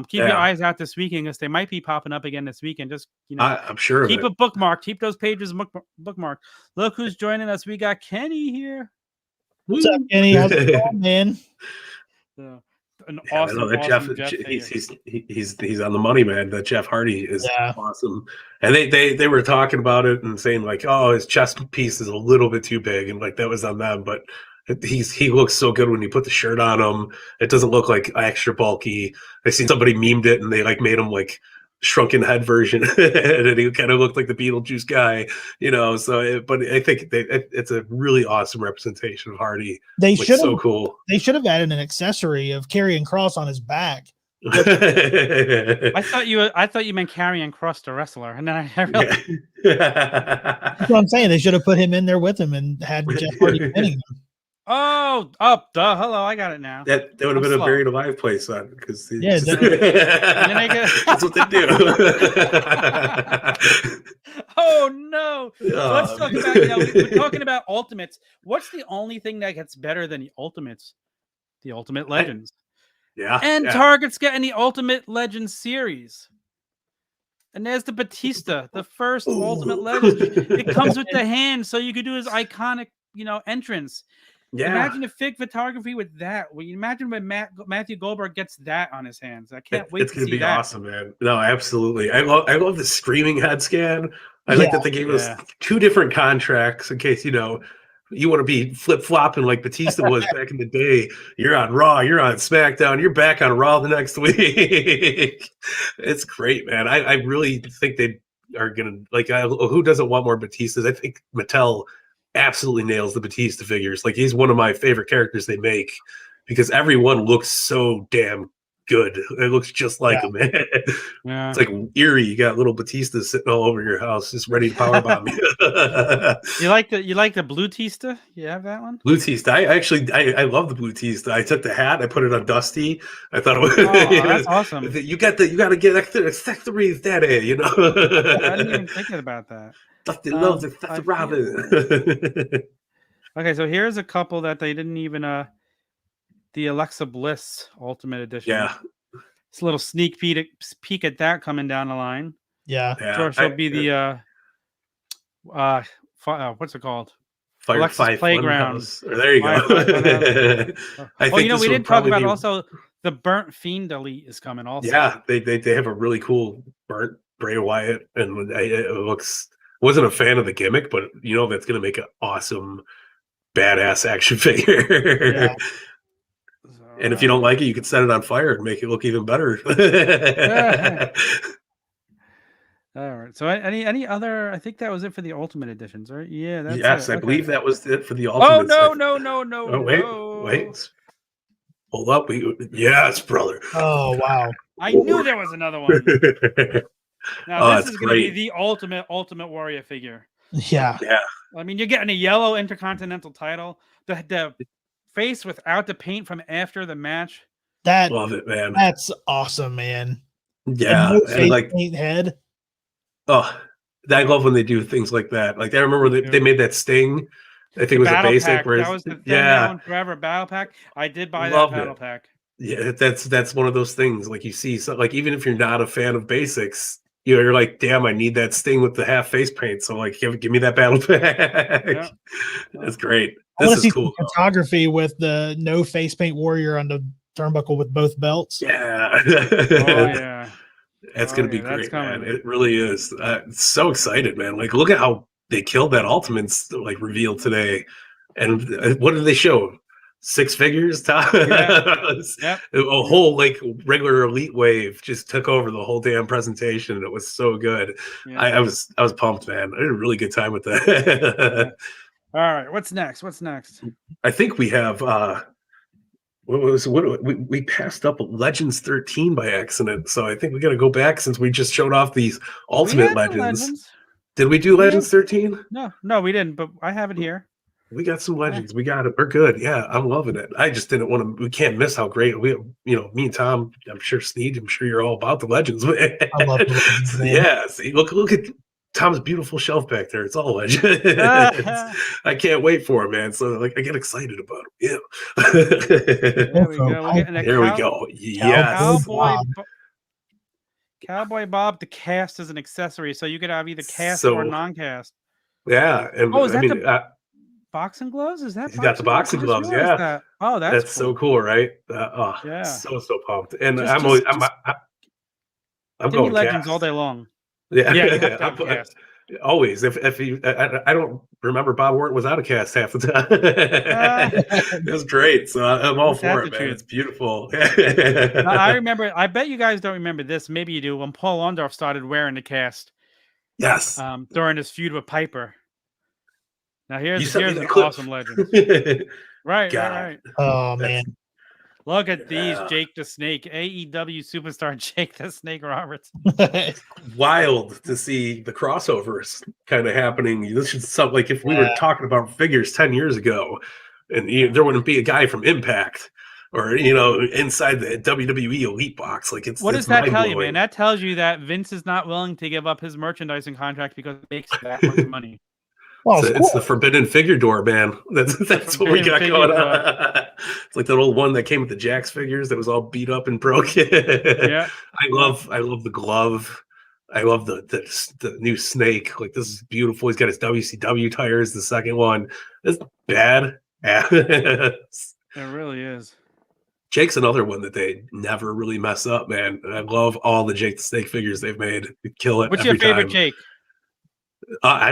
Keep your eyes out this weekend because they might be popping up again this weekend. Just I'm sure. Keep a bookmark. Keep those pages bookmarked. Look who's joining us. We got Kenny here. What's up, Kenny? How's it going, man? Awesome Jeff he's on the money, man. That Jeff Hardy is awesome. And they were talking about it and saying like, oh, his chest piece is a little bit too big, and like that was on them, but he looks so good when you put the shirt on him. It doesn't look like extra bulky. I seen somebody memed it and they like made him like shrunken head version and he kind of looked like the Beetlejuice guy, so but I think it's a really awesome representation of Hardy. They should so cool. They should have added an accessory of Karrion Kross on his back. I thought you meant Karrion Kross the wrestler, and then I realized that's what I'm saying. They should have put him in there with him and had Jeff Hardy pinning him. Hello, I got it now. That would have been a buried alive place on because that's what they do. Oh no! So let's talk about we're talking about Ultimates. What's the only thing that gets better than the Ultimates? The Ultimate Legends. Target's getting the Ultimate Legends series. And there's the Batista, the first Ultimate Legends. It comes with the hand, so you could do his iconic, entrance. Yeah. Imagine a fig photography with that. Well, imagine when Matthew Goldberg gets that on his hands. I can't wait. It's going to be awesome, man. No, absolutely. I love the screaming head scan. I like that they gave us 2 different contracts in case you want to be flip flopping like Batista was back in the day. You're on Raw, you're on SmackDown, you're back on Raw the next week. It's great, man. I really think they are going to who doesn't want more Batistas? I think Mattel absolutely nails the Batista figures. Like he's one of my favorite characters they make because everyone looks so damn good. It looks just like him, man. Yeah. It's like eerie. You got little Batista sitting all over your house, just ready to powerbomb you. You like the Blue Tista? You have that one? Blue Tista. I love the Blue Tista. I took the hat, I put it on Dusty. I thought it was that's awesome. You got to get accessories that day, I didn't even think about that. Dusty loves it. That's Robin. Okay, so here's a couple that they didn't even the Alexa Bliss Ultimate Edition. Yeah. It's a little sneak peek at that coming down the line. Yeah. George will be the what's it called? Alexa's Playground. There you go. We didn't talk about also the Burnt Fiend Elite is coming also. Yeah, they have a really cool burnt Bray Wyatt, and it looks. Wasn't a fan of the gimmick, but that's going to make an awesome, badass action figure. Yeah. And if you don't like it, you can set it on fire and make it look even better. All right. So any other? I think that was it for the Ultimate Editions, right? Yeah. That's yes, it. I believe that was it for the Ultimate. Oh no! Oh wait. Hold up. Yes, brother. Oh wow! I knew there was another one. Now this is going to be the Ultimate Warrior figure. Yeah. I mean, you're getting a yellow Intercontinental title. The face without the paint from after the match. Love it, man. That's awesome, man. Yeah, and like paint head. Oh, I love when they do things like that. Like I remember they made that Sting. I think it was a basic. That was the thing forever battle pack. I did buy that battle pack. Yeah, that's one of those things. Like you see, like even if you're not a fan of basics, you're like, damn, I need that Sting with the half face paint. So like, give me that battle pack. Yeah. That's great. This is cool. Photography with the no face paint warrior on the turnbuckle with both belts. Yeah. That's gonna be great, man. It really is. So excited, man. Like, look at how they killed that Ultimates like reveal today. And what did they show? 6 figures. Yep. A whole like regular elite wave just took over the whole damn presentation, and it was so good. Yeah. I was pumped, man. I had a really good time with that. All right, what's next? I think we have we passed up Legends 13 by accident, so I think we got to go back since we just showed off these Ultimate Legends. Did we do Legends 13? No, we didn't, but I have it here. We got some Legends. We got it. We're good. Yeah, I'm loving it. I just didn't want to. We can't miss how great me and Tom. I'm sure Snead. I'm sure you're all about the Legends. I love the Legends, man. Yeah. See, look at Tom's beautiful shelf back there. It's all Legends. I can't wait for it, man. So like, I get excited about it. Yeah. There we go. There we go. Yes. Cowboy Bob, the cast as an accessory, so you could have either cast or non-cast. Yeah, and is that the boxing gloves? Is that he's got the boxing gloves? Yeah. Oh, that's cool. So cool, right? Yeah. So pumped. And I'm going Legends cast all day long. Yeah, you have to have cast. Always. If you, I don't remember Bob Orton was out of cast half the time. It was great. So I'm all for it, man. It's beautiful. I remember. I bet you guys don't remember this. Maybe you do. When Paul Orndorff started wearing the cast. Yes. During his feud with Piper. Now here's an awesome legend. Right. Oh man. Look at these, Jake the Snake, AEW superstar Jake the Snake Roberts. Wild to see the crossovers kind of happening. This is something like if we were talking about figures 10 years ago, and there wouldn't be a guy from Impact or inside the WWE Elite box. Like what does that tell you, man? That tells you that Vince is not willing to give up his merchandising contract because it makes that much money. Well, it's the forbidden figure door, man. That's what we got going on. It's like that old one that came with the Jax figures that was all beat up and broken. Yeah, I love the glove. I love the new snake. Like, this is beautiful. He's got his WCW tires. The second one is bad. It really is. Jake's another one that they never really mess up, man. And I love all the Jake the Snake figures they've made. They kill it. What's your favorite Jake? I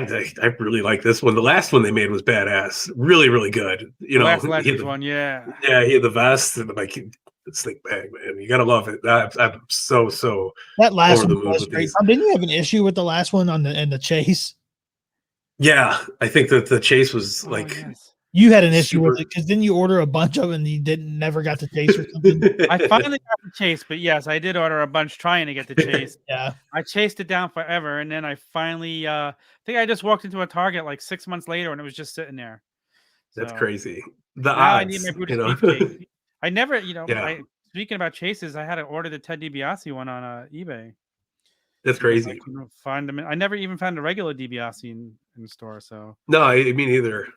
really like this one. The last one they made was badass. Really, really good. Last one, yeah. Yeah, he had the vest and like the snake bag, man. You gotta love it. I'm so that last one was great. Didn't you have an issue with the last one in the chase? Yeah, I think that the chase was yes. You had an issue with it because then you order a bunch of them and you never got the chase or something. I finally got the chase, but yes, I did order a bunch trying to get the chase. Yeah, I chased it down forever, and then I finally, I think I just walked into a Target like 6 months later, and it was just sitting there. That's crazy. The odds, I need my Brutus Beefcake. I never, speaking about chases, I had to order the Ted DiBiase one on eBay. That's crazy. I couldn't find them. I never even found a regular DiBiase in the store. So no, I mean either.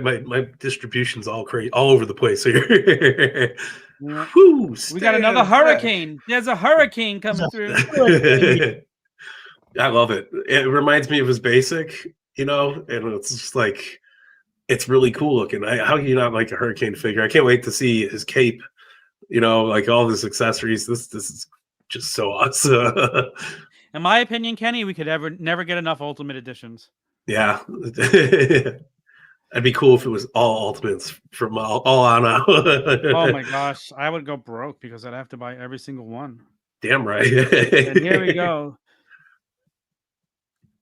My distribution's all crazy, all over the place here. Yeah. We got another hurricane. There's a hurricane coming through. I love it. It reminds me of his basic, and it's just like, it's really cool looking. How can you not like a hurricane figure? I can't wait to see his cape, like all his accessories. This is just so awesome. In my opinion, Kenny, we could never get enough Ultimate Editions. Yeah. That'd be cool if it was all Ultimates from all on out. Oh my gosh, I would go broke because I'd have to buy every single one. Damn right. And here we go.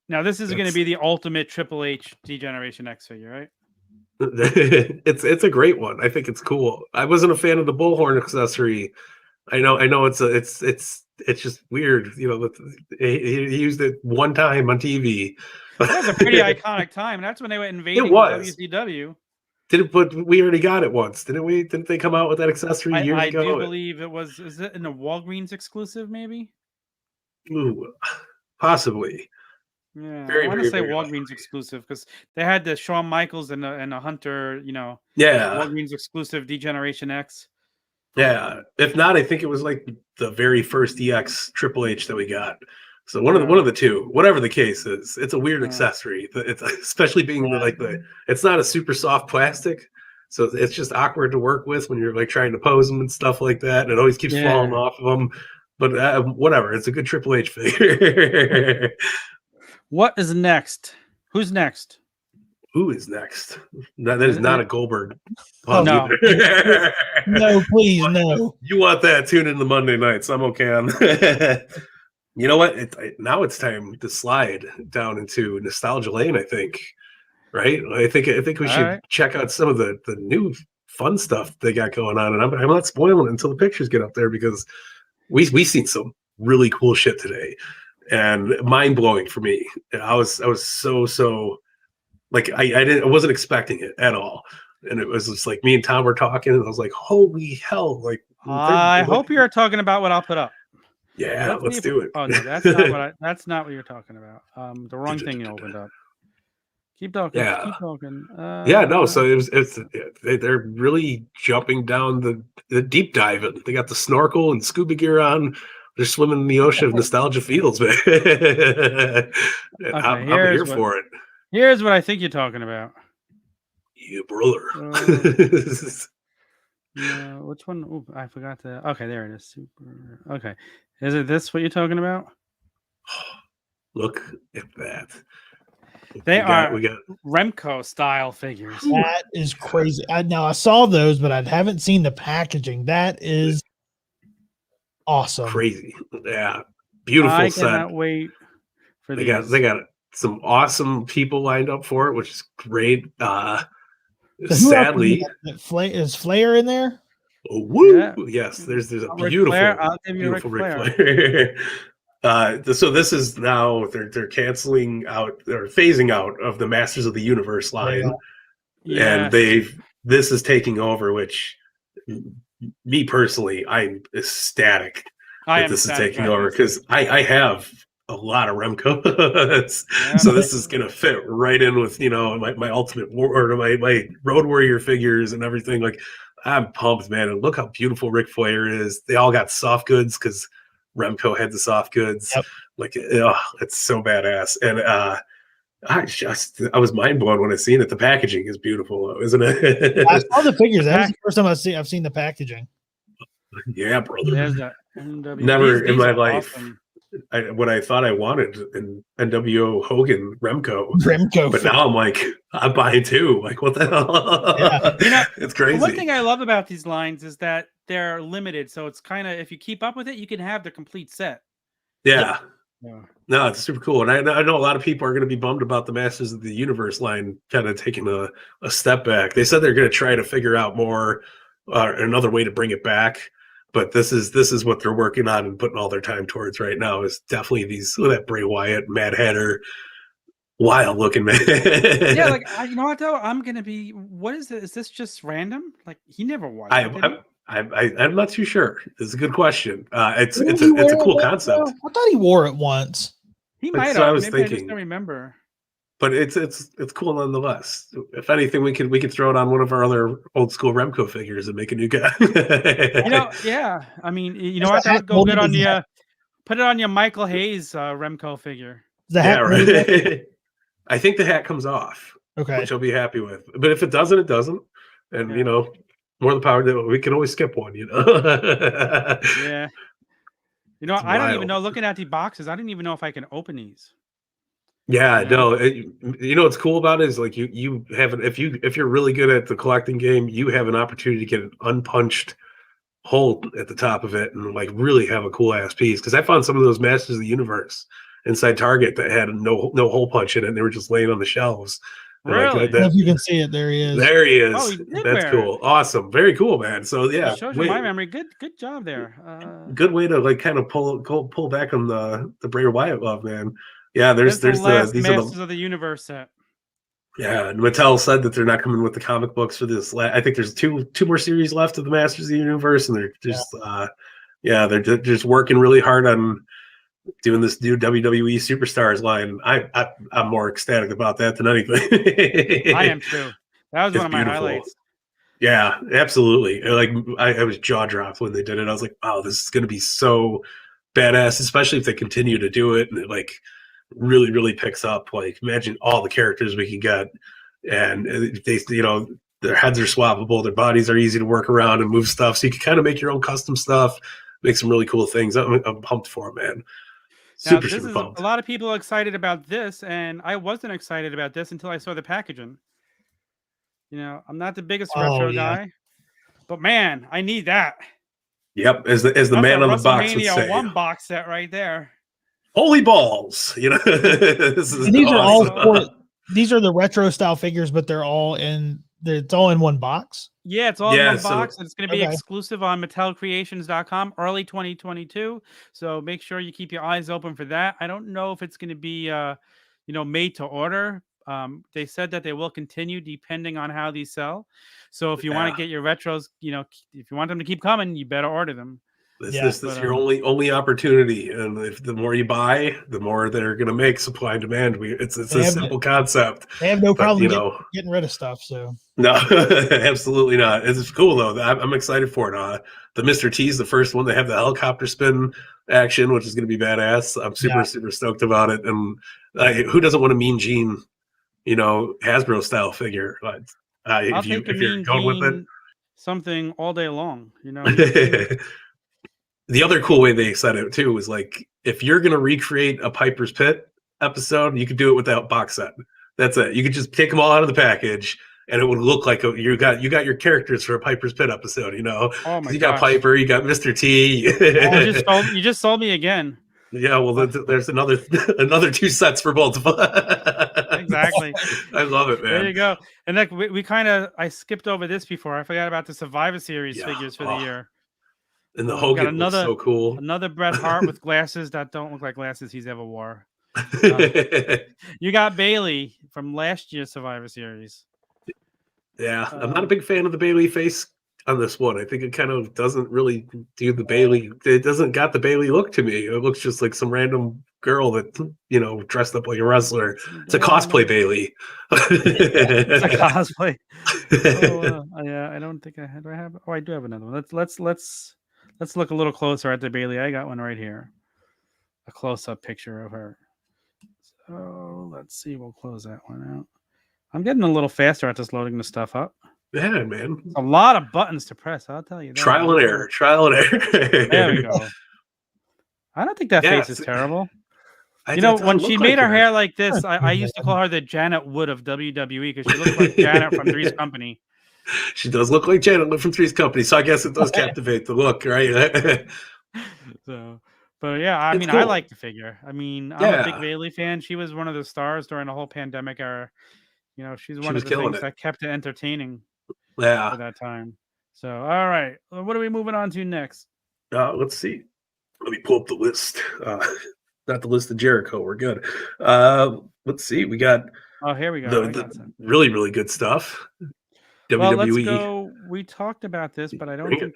Now this is going to be the ultimate Triple H D-Generation X figure, right? It's a great one. I think it's cool. I wasn't a fan of the bullhorn accessory. I know it's just weird. He used it one time on TV. That was a pretty iconic time. That's when they were invading WCW. But we already got it once, didn't we? Didn't they come out with that accessory years ago? I do believe it was. Is it in the Walgreens exclusive? Maybe. Ooh, possibly. Yeah, I want to say Walgreens exclusive because they had the Shawn Michaels and the Hunter. Yeah, Walgreens exclusive D-Generation X. Yeah, if not, I think it was like the very first EX Triple H that we got. So one of the two, whatever the case is, it's a weird accessory. It's especially being it's not a super soft plastic, so it's just awkward to work with when you're like trying to pose them and stuff like that, and it always keeps falling off of them. But whatever, it's a good Triple H figure. What is next? Who's next? who is next? That is not a Goldberg. No. No, please, no. You want that? Tune in to Monday nights. I'm okay on. You know what? Now it's time to slide down into nostalgia lane. I think, right? I think we should check out some of the new fun stuff they got going on, and I'm not spoiling it until the pictures get up there because we seen some really cool shit today, and mind blowing for me. I was so like I wasn't expecting it at all, and it was just like me and Tom were talking, and I was like, holy hell! Like I hope you're talking about what I'll put up. Yeah, let's do it. Oh no, that's not what you're talking about. The wrong thing you opened up. Keep talking. Yeah. Keep talking. Yeah, no. So they're really jumping down the deep dive. They got the snorkel and scuba gear on. They're swimming in the ocean of nostalgia fields, man. I'm here for it. Here's what I think you're talking about. Yeah, brother. Yeah, which one? Oh, I forgot to. Okay, there it is. Super. Okay, is it this what you're talking about? Look at that. We got Remco style figures. That is crazy. I saw those, but I haven't seen the packaging. That is awesome. Crazy. Yeah. Beautiful I set. I cannot wait for these. They got some awesome people lined up for it, which is great. So sadly, is Flair in there? Oh, woo! Yeah. Yes, there's a beautiful Ric Flair. So this is now they're canceling out or phasing out of the Masters of the Universe line, and this is taking over. Which me personally, I'm ecstatic that this is taking over because I have a lot of Remco. So this is gonna fit right in with my Ultimate War or my Road Warrior figures and everything. Like I'm pumped, man! And look how beautiful Ric Flair is. They all got soft goods because Remco had the soft goods. Yep. Like it's so badass. And I was mind blown when I seen it. The packaging is beautiful, isn't it? I saw the figures. That's the first time I've seen the packaging. Yeah, brother. Never in my life. Awesome. What I thought I wanted in NWO Hogan Remco, but now I'm like, I'm buying two. Like, what the hell? Yeah. It's crazy. One thing I love about these lines is that they're limited, so it's kind of if you keep up with it, you can have the complete set. Yeah. No, it's super cool, and I know a lot of people are going to be bummed about the Masters of the Universe line kind of taking a step back. They said they're going to try to figure out more another way to bring it back. But this is what they're working on and putting all their time towards right now is definitely that Bray Wyatt, Mad Hatter, wild looking man. Yeah, like you know what though? I'm gonna be. What is this? Is this just random? Like he never won. I'm not too sure. It's a good question. It's a cool concept. I thought he wore it once. He might have. I was thinking. I just don't remember. But it's cool nonetheless. If anything, we could throw it on one of our other old school Remco figures and make a new guy. Yeah. I mean, what? That would go good on you. Put it on your Michael Hayes Remco figure. Right. I think the hat comes off. Okay. Which I'll be happy with. But if it doesn't, it doesn't. And more the power that we can always skip one. Yeah. I don't even know. Looking at the boxes, I didn't even know if I can open these. Yeah, no. What's cool about it is like you have if you're really good at the collecting game, you have an opportunity to get an unpunched hole at the top of it and like really have a cool ass piece. Because I found some of those Masters of the Universe inside Target that had no hole punch in it, and they were just laying on the shelves. Really? If you can see it, there he is. There he is. Oh, that's cool. Awesome. Very cool, man. So yeah, it shows you my memory. Good job there. Good way to like kind of pull back on the Bray Wyatt love, man. Yeah, there's these Masters of the Universe set. Yeah, and Mattel said that they're not coming with the comic books for this. I think there's two more series left of the Masters of the Universe, and they're just they're just working really hard on doing this new WWE Superstars line. I'm more ecstatic about that than anything. I am too. That was one of my highlights. Yeah, absolutely. Like I was jaw dropped when they did it. I was like, wow, this is going to be so badass, especially if they continue to do it and it like really, really picks up. Like imagine all the characters we can get, and they, their heads are swappable, their bodies are easy to work around and move stuff, so you can kind of make your own custom stuff, make some really cool things. I'm pumped for it, man. Now, Super, this super is pumped. a lot of people are excited about this, and I wasn't excited about this until I saw the packaging. You know, I'm not the biggest retro guy, but man, I need that. Yep, as the That's man a on the box would WrestleMania say. 1 box set right there. Holy balls! You know, this is and these are all awesome. these are the retro style figures, but they're all in one box. Yeah, it's all in one box. And it's going to be exclusive on MattelCreations.com early 2022. So make sure you keep your eyes open for that. I don't know if it's going to be, made to order. They said that they will continue depending on how these sell. So if you want to get your retros, if you want them to keep coming, you better order them. This is your only opportunity, and if the more you buy, the more they're going to make. Supply and demand. It's a simple concept. They have no problem getting rid of stuff. So no, absolutely not. It's cool though. I'm excited for it. The Mr. T's the first one. They have the helicopter spin action, which is going to be badass. I'm super stoked about it. And who doesn't want a Mean Gene, Hasbro style figure? If you're going with it, something all day long. The other cool way they said it too was like, if you're going to recreate a Piper's Pit episode, you could do it without box set. That's it. You could just take them all out of the package, and it would look like you got your characters for a Piper's Pit episode. Oh my! You got Piper, you got Mr. T. You just sold me again. Yeah, well, there's another 2 sets for both of us. Exactly. I love it, man. There you go. And like I skipped over this before. I forgot about the Survivor Series figures for the year. And the Hogan looks so cool. Another Bret Hart with glasses that don't look like glasses he's ever wore. You got Bailey from last year's Survivor Series. Yeah, I'm not a big fan of the Bailey face on this one. I think it kind of doesn't really do the Bailey. It doesn't got the Bailey look to me. It looks just like some random girl that dressed up like a wrestler. It's a cosplay Bailey. It's a cosplay. I don't think I had. Do I have? Oh, I do have another one. Let's look a little closer at the Bailey. I got one right here. A close-up picture of her. So let's see. We'll close that one out. I'm getting a little faster at just loading the stuff up. Yeah, man. A lot of buttons to press. I'll tell you that. Trial and error. There we go. I don't think that face is terrible. When she made her hair like this, I used to call her the Janet Wood of WWE because she looks like Janet from Three's Company. She does look like Janet from Three's Company, so I guess it does captivate the look, right? But yeah, I mean, cool. I like the figure. I mean, I'm a big Bailey fan. She was one of the stars during the whole pandemic era. She's one of the things that kept it entertaining for that time. So, all right. What are we moving on to next? Let's see. Let me pull up the list. Not the list of Jericho. We're good. Let's see. We got. Oh, here we go. The really, really good stuff. WWE. Well, let's go. We talked about this, but I don't think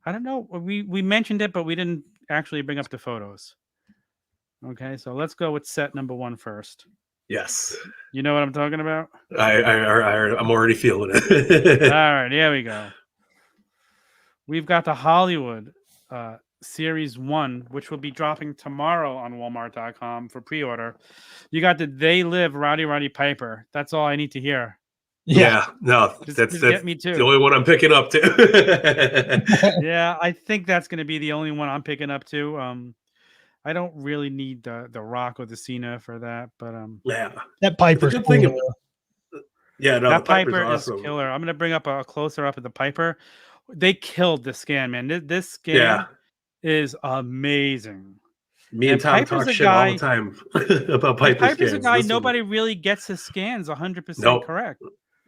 I don't know. We mentioned it, but we didn't actually bring up the photos. Okay, so let's go with set number 1 first. Yes. You know what I'm talking about? I'm already feeling it. All right, here we go. We've got the Hollywood Series 1, which will be dropping tomorrow on Walmart.com for pre-order. You got the They Live Roddy Piper. That's all I need to hear. Yeah, no, that's get me too. The only one I'm picking up too. Yeah, I think that's going to be the only one I'm picking up too. I don't really need the Rock or the Cena for that, but that Piper's cool. That Piper is killer. I'm going to bring up a closer up of the Piper. They killed the scan, man. This scan is amazing. Me and Tom talk shit all the time about Piper's Piper's a guy nobody really gets his scans 100% correct.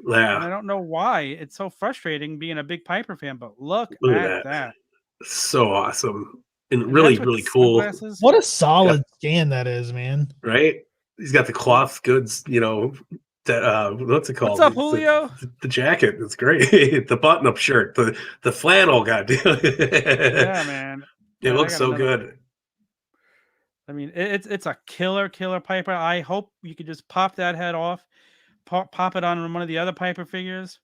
Yeah. And I don't know why. It's so frustrating being a big Piper fan, but look at that. So awesome. And really, really cool. What a solid scan that is, man. Right? He's got the cloth goods, what's it called? What's up, Julio? The jacket. It's great. The button-up shirt. The flannel, goddamn. Yeah, man. It looks so good. I mean, it's a killer Piper. I hope you could just pop that head off, pop it on one of the other Piper figures.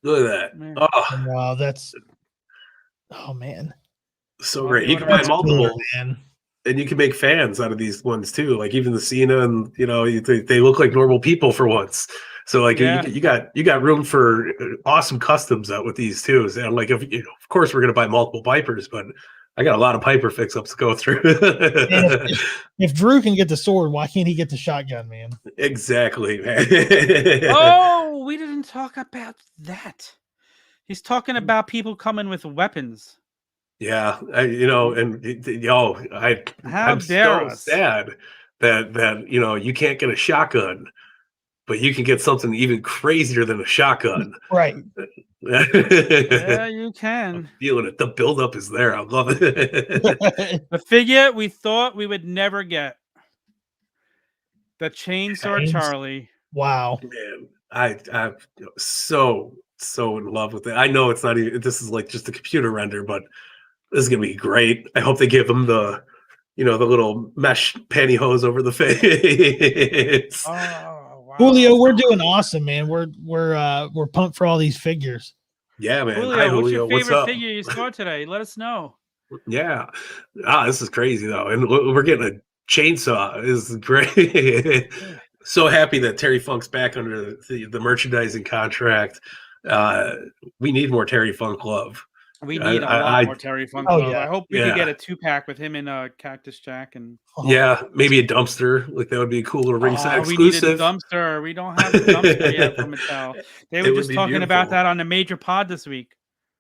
Look at that. Man. Oh, wow, man. So great. You can buy multiple, and you can make fans out of these ones too. Like even the Cena, and they look like normal people for once. So like you got room for awesome customs out with these too. And like of course we're gonna buy multiple Pipers, but I got a lot of Piper fix-ups to go through. if Drew can get the sword, why can't he get the shotgun, man? Exactly, man. Oh, we didn't talk about that. He's talking about people coming with weapons. Yeah, I'm How dare so us? sad that you can't get a shotgun, but you can get something even crazier than a shotgun. Right. Yeah, you can. I'm feeling it. The buildup is there. I love it. The figure we thought we would never get. The Chainsaw Charlie. Wow. Man, I'm so in love with it. I know it's not even. This is like just a computer render, but this is gonna be great. I hope they give him the little mesh pantyhose over the face. Oh, wow. Julio, we're doing awesome, man. We're pumped for all these figures. Yeah, man. Julio, Hi, Julio. what's your What's favorite up? figure you saw today? Let us know. Yeah. This is crazy though, and we're getting a chainsaw. This is great. So happy that Terry Funk's back under the merchandising contract. We need more Terry Funk love. We need a lot more Terry Funk love. Yeah. I hope we could get a 2-pack with him and Cactus Jack and maybe a dumpster. Like that would be a cool little ringside exclusive. We need a dumpster. We don't have a dumpster yet from Mattel. They were just talking about that on the major pod this week.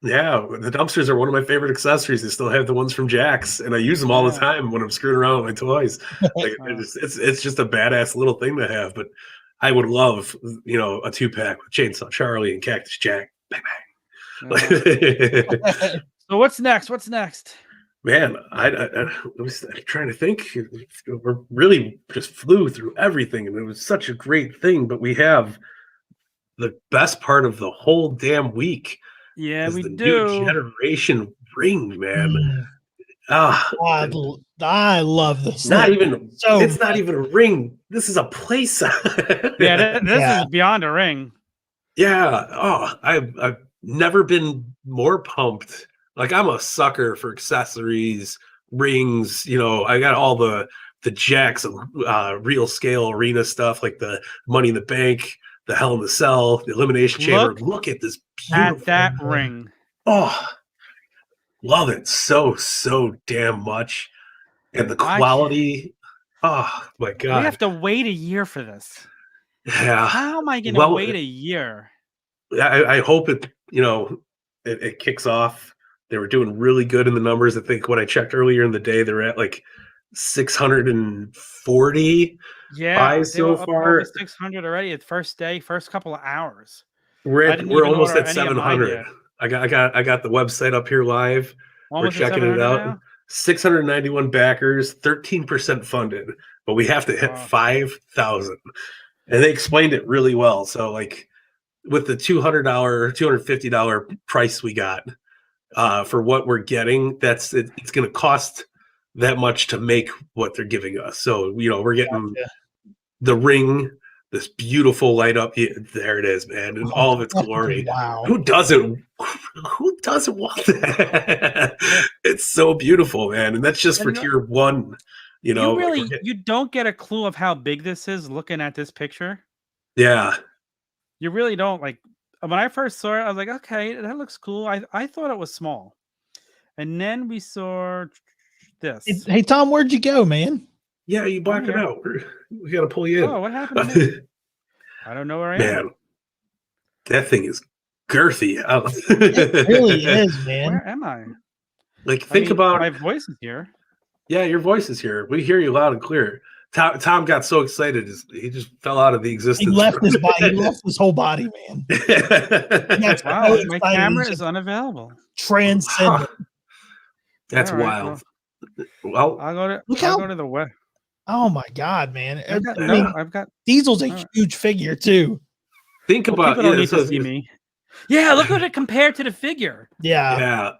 Yeah, the dumpsters are one of my favorite accessories. They still have the ones from Jack's, and I use them all the time when I'm screwing around with my toys. Like, it's just a badass little thing to have. But I would love, a 2-pack with Chainsaw Charlie and Cactus Jack. Bang, bang. So what's next? What's next? Man, I'm trying to think. We really just flew through everything, and it was such a great thing. But we have the best part of the whole damn week. Yeah, we the do. New generation ring, man. I love this. It's not even a ring. This is a playset. Yeah, this is beyond a ring. Yeah. I've never been more pumped. Like, I'm a sucker for accessories, rings. I got all the Jacks, real scale arena stuff, like the Money in the Bank, the Hell in the Cell, the Elimination Chamber. Look at this beautiful at that ring. Oh, love it so damn much, and the quality. Oh my god, we have to wait a year for this. Yeah, how am I going to wait a year? I hope it. It kicks off. They were doing really good in the numbers. I think when I checked earlier in the day, they're at like 640. Yeah, so far 600 already at first day, first couple of hours. We're almost at 700. I got the website up here live. We're checking it out. Now? 691 backers, 13% funded, but we have to hit 5,000. And they explained it really well. So like with the $200, $250 price we got for what we're getting, it's going to cost that much to make what they're giving us. So, we're getting the ring, this beautiful light up. There it is, man, in all of its glory. Wow. Who doesn't want that? It's so beautiful, man. And that's just for tier 1. You don't get a clue of how big this is looking at this picture. Yeah. You really don't. Like, when I first saw it, I was like, okay, that looks cool. I thought it was small. And then we saw this. Hey, Tom, where'd you go, man? Yeah, you blacked it out. We got to pull you in. Oh, what happened to me? I don't know where I am. Man, that thing is girthy. It really is, man. Where am I? Like, think about... My voice is here. Yeah, your voice is here. We hear you loud and clear. Tom got so excited, he just fell out of the existence. He left his body. He left his whole body, man. Wow, my camera is unavailable. Transcendent. That's wild. Well, I'll go to the web. Oh my god, man! I've got Diesel's a huge figure too. Think about people don't need to see me. Yeah, look at it compared to the figure. Yeah.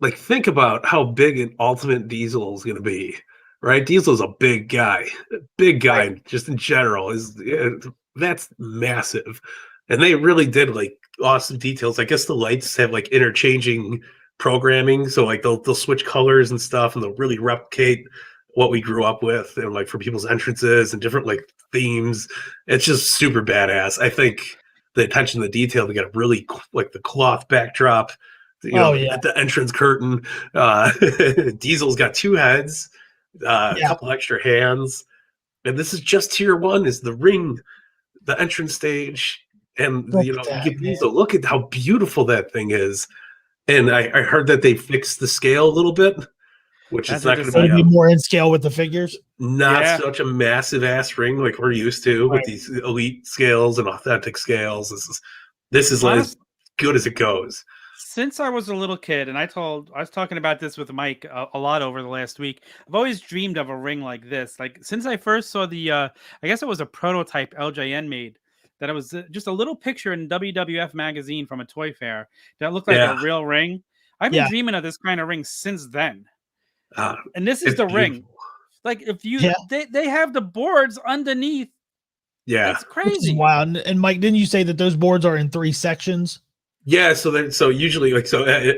Like, think about how big an Ultimate Diesel is going to be, right? Diesel's a big guy, right. Just in general that's massive, and they really did like awesome details. I guess the lights have like interchanging programming, so like they'll switch colors and stuff, and they'll really replicate what we grew up with, and like for people's entrances and different like themes. It's just super badass. I think the attention to detail, they got a really like the cloth backdrop, The entrance curtain. Diesel's got 2 heads, a couple extra hands, and this is just tier 1. Is the ring, the entrance stage, and you get Diesel. Look at how beautiful that thing is. And I heard that they fixed the scale a little bit, which is not going to be more in scale with the figures. Not such a massive ass ring like we're used to with these elite scales and authentic scales. This is like as good as it goes. Since I was a little kid, and I was talking about this with Mike a lot over the last week. I've always dreamed of a ring like this. Like since I first saw the, I guess it was a prototype LJN made. That it was just a little picture in WWF magazine from a toy fair that looked like a real ring. I've been dreaming of this kind of ring since then. And this is the ring. Like if you, they have the boards underneath. Yeah, it's crazy. Wow. And Mike, didn't you say that those boards are in 3 sections? Yeah, so usually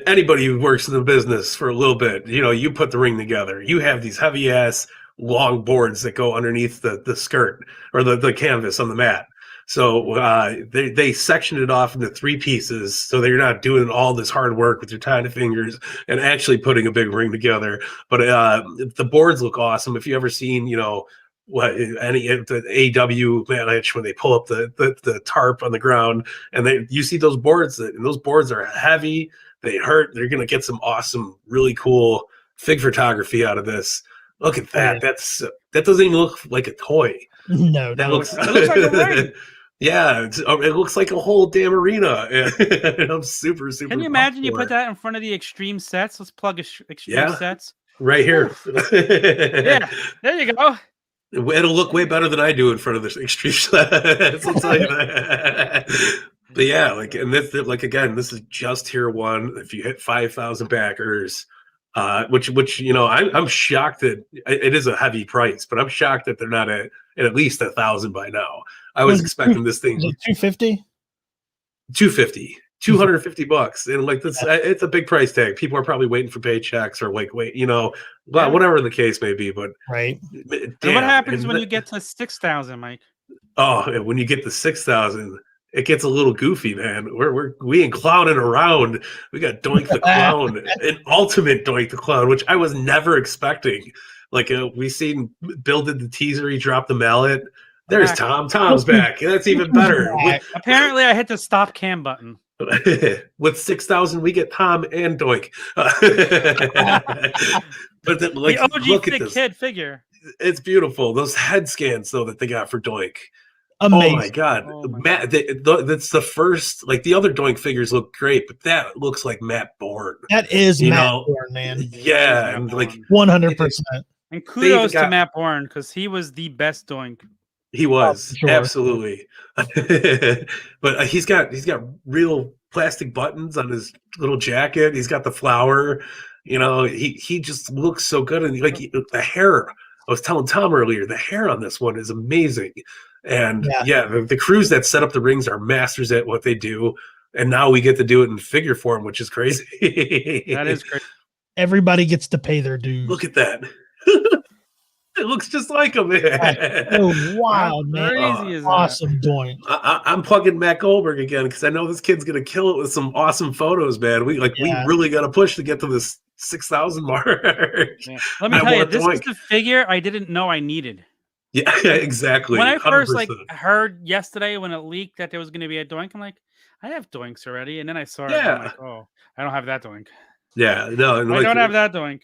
anybody who works in the business for a little bit, you put the ring together. You have these heavy ass long boards that go underneath the skirt or the canvas on the mat. So they sectioned it off into 3 pieces so that you're not doing all this hard work with your tiny fingers and actually putting a big ring together. But the boards look awesome. If you ever seen, the AEW match when they pull up the tarp on the ground and you see those boards, and those boards are heavy. They hurt. They're going to get some awesome, really cool fig photography out of this. Look at that. That doesn't even look like a toy. No, that looks like a ring. Yeah, it looks like a whole damn arena. And I'm super. Can you imagine you put that in front of the extreme sets? Let's plug extreme sets right here. Yeah, there you go. It'll look way better than I do in front of the extreme sets. I'll tell you that. But yeah, and this, again, this is just tier 1. If you hit 5,000 backers, which I'm shocked that it is a heavy price, but I'm shocked that they're not at least 1,000 by now. I was expecting this thing. Was it 250? 250. $250, and it's a big price tag. People are probably waiting for paychecks or whatever the case may be. But right, damn, what happens when you get to 6,000, Mike? Oh, when you get to 6,000, it gets a little goofy, man. We ain't clowning around. We got Doink the Clown, an ultimate Doink the Clown, which I was never expecting. We seen Bill did the teaser. He dropped the mallet. There's Tom. Tom's back. That's even better. Apparently, I hit the stop cam button. With 6,000, we get Tom and Doink. But the AEW figure. It's beautiful. Those head scans, though, that they got for Doink. Amazing. Oh my god, Matt! That's the first. The other Doink figures look great, but that looks like Matt Bourne. That is Matt Bourne, man. Yeah, and 100%. And kudos to Matt Bourne because he was the best Doink. He was absolutely, but he's got real plastic buttons on his little jacket. He's got the flower. He just looks so good, and the hair. I was telling Tom earlier, the hair on this one is amazing, and the crews that set up the rings are masters at what they do, and now we get to do it in figure form, which is crazy. That is crazy. Everybody gets to pay their dues. Look at that. It looks just like him, man. That's so wild, man. Crazy is awesome Doink. I'm plugging Matt Goldberg again because I know this kid's gonna kill it with some awesome photos, man. We really got to push to get to this 6,000 mark. Yeah. Let me tell you, this is the figure I didn't know I needed. Yeah, exactly. When I first heard yesterday when it leaked that there was going to be a Doink, I'm like, I have Doinks already, and then I saw it. And I'm like, oh, I don't have that Doink. Yeah, no, I don't have that Doink.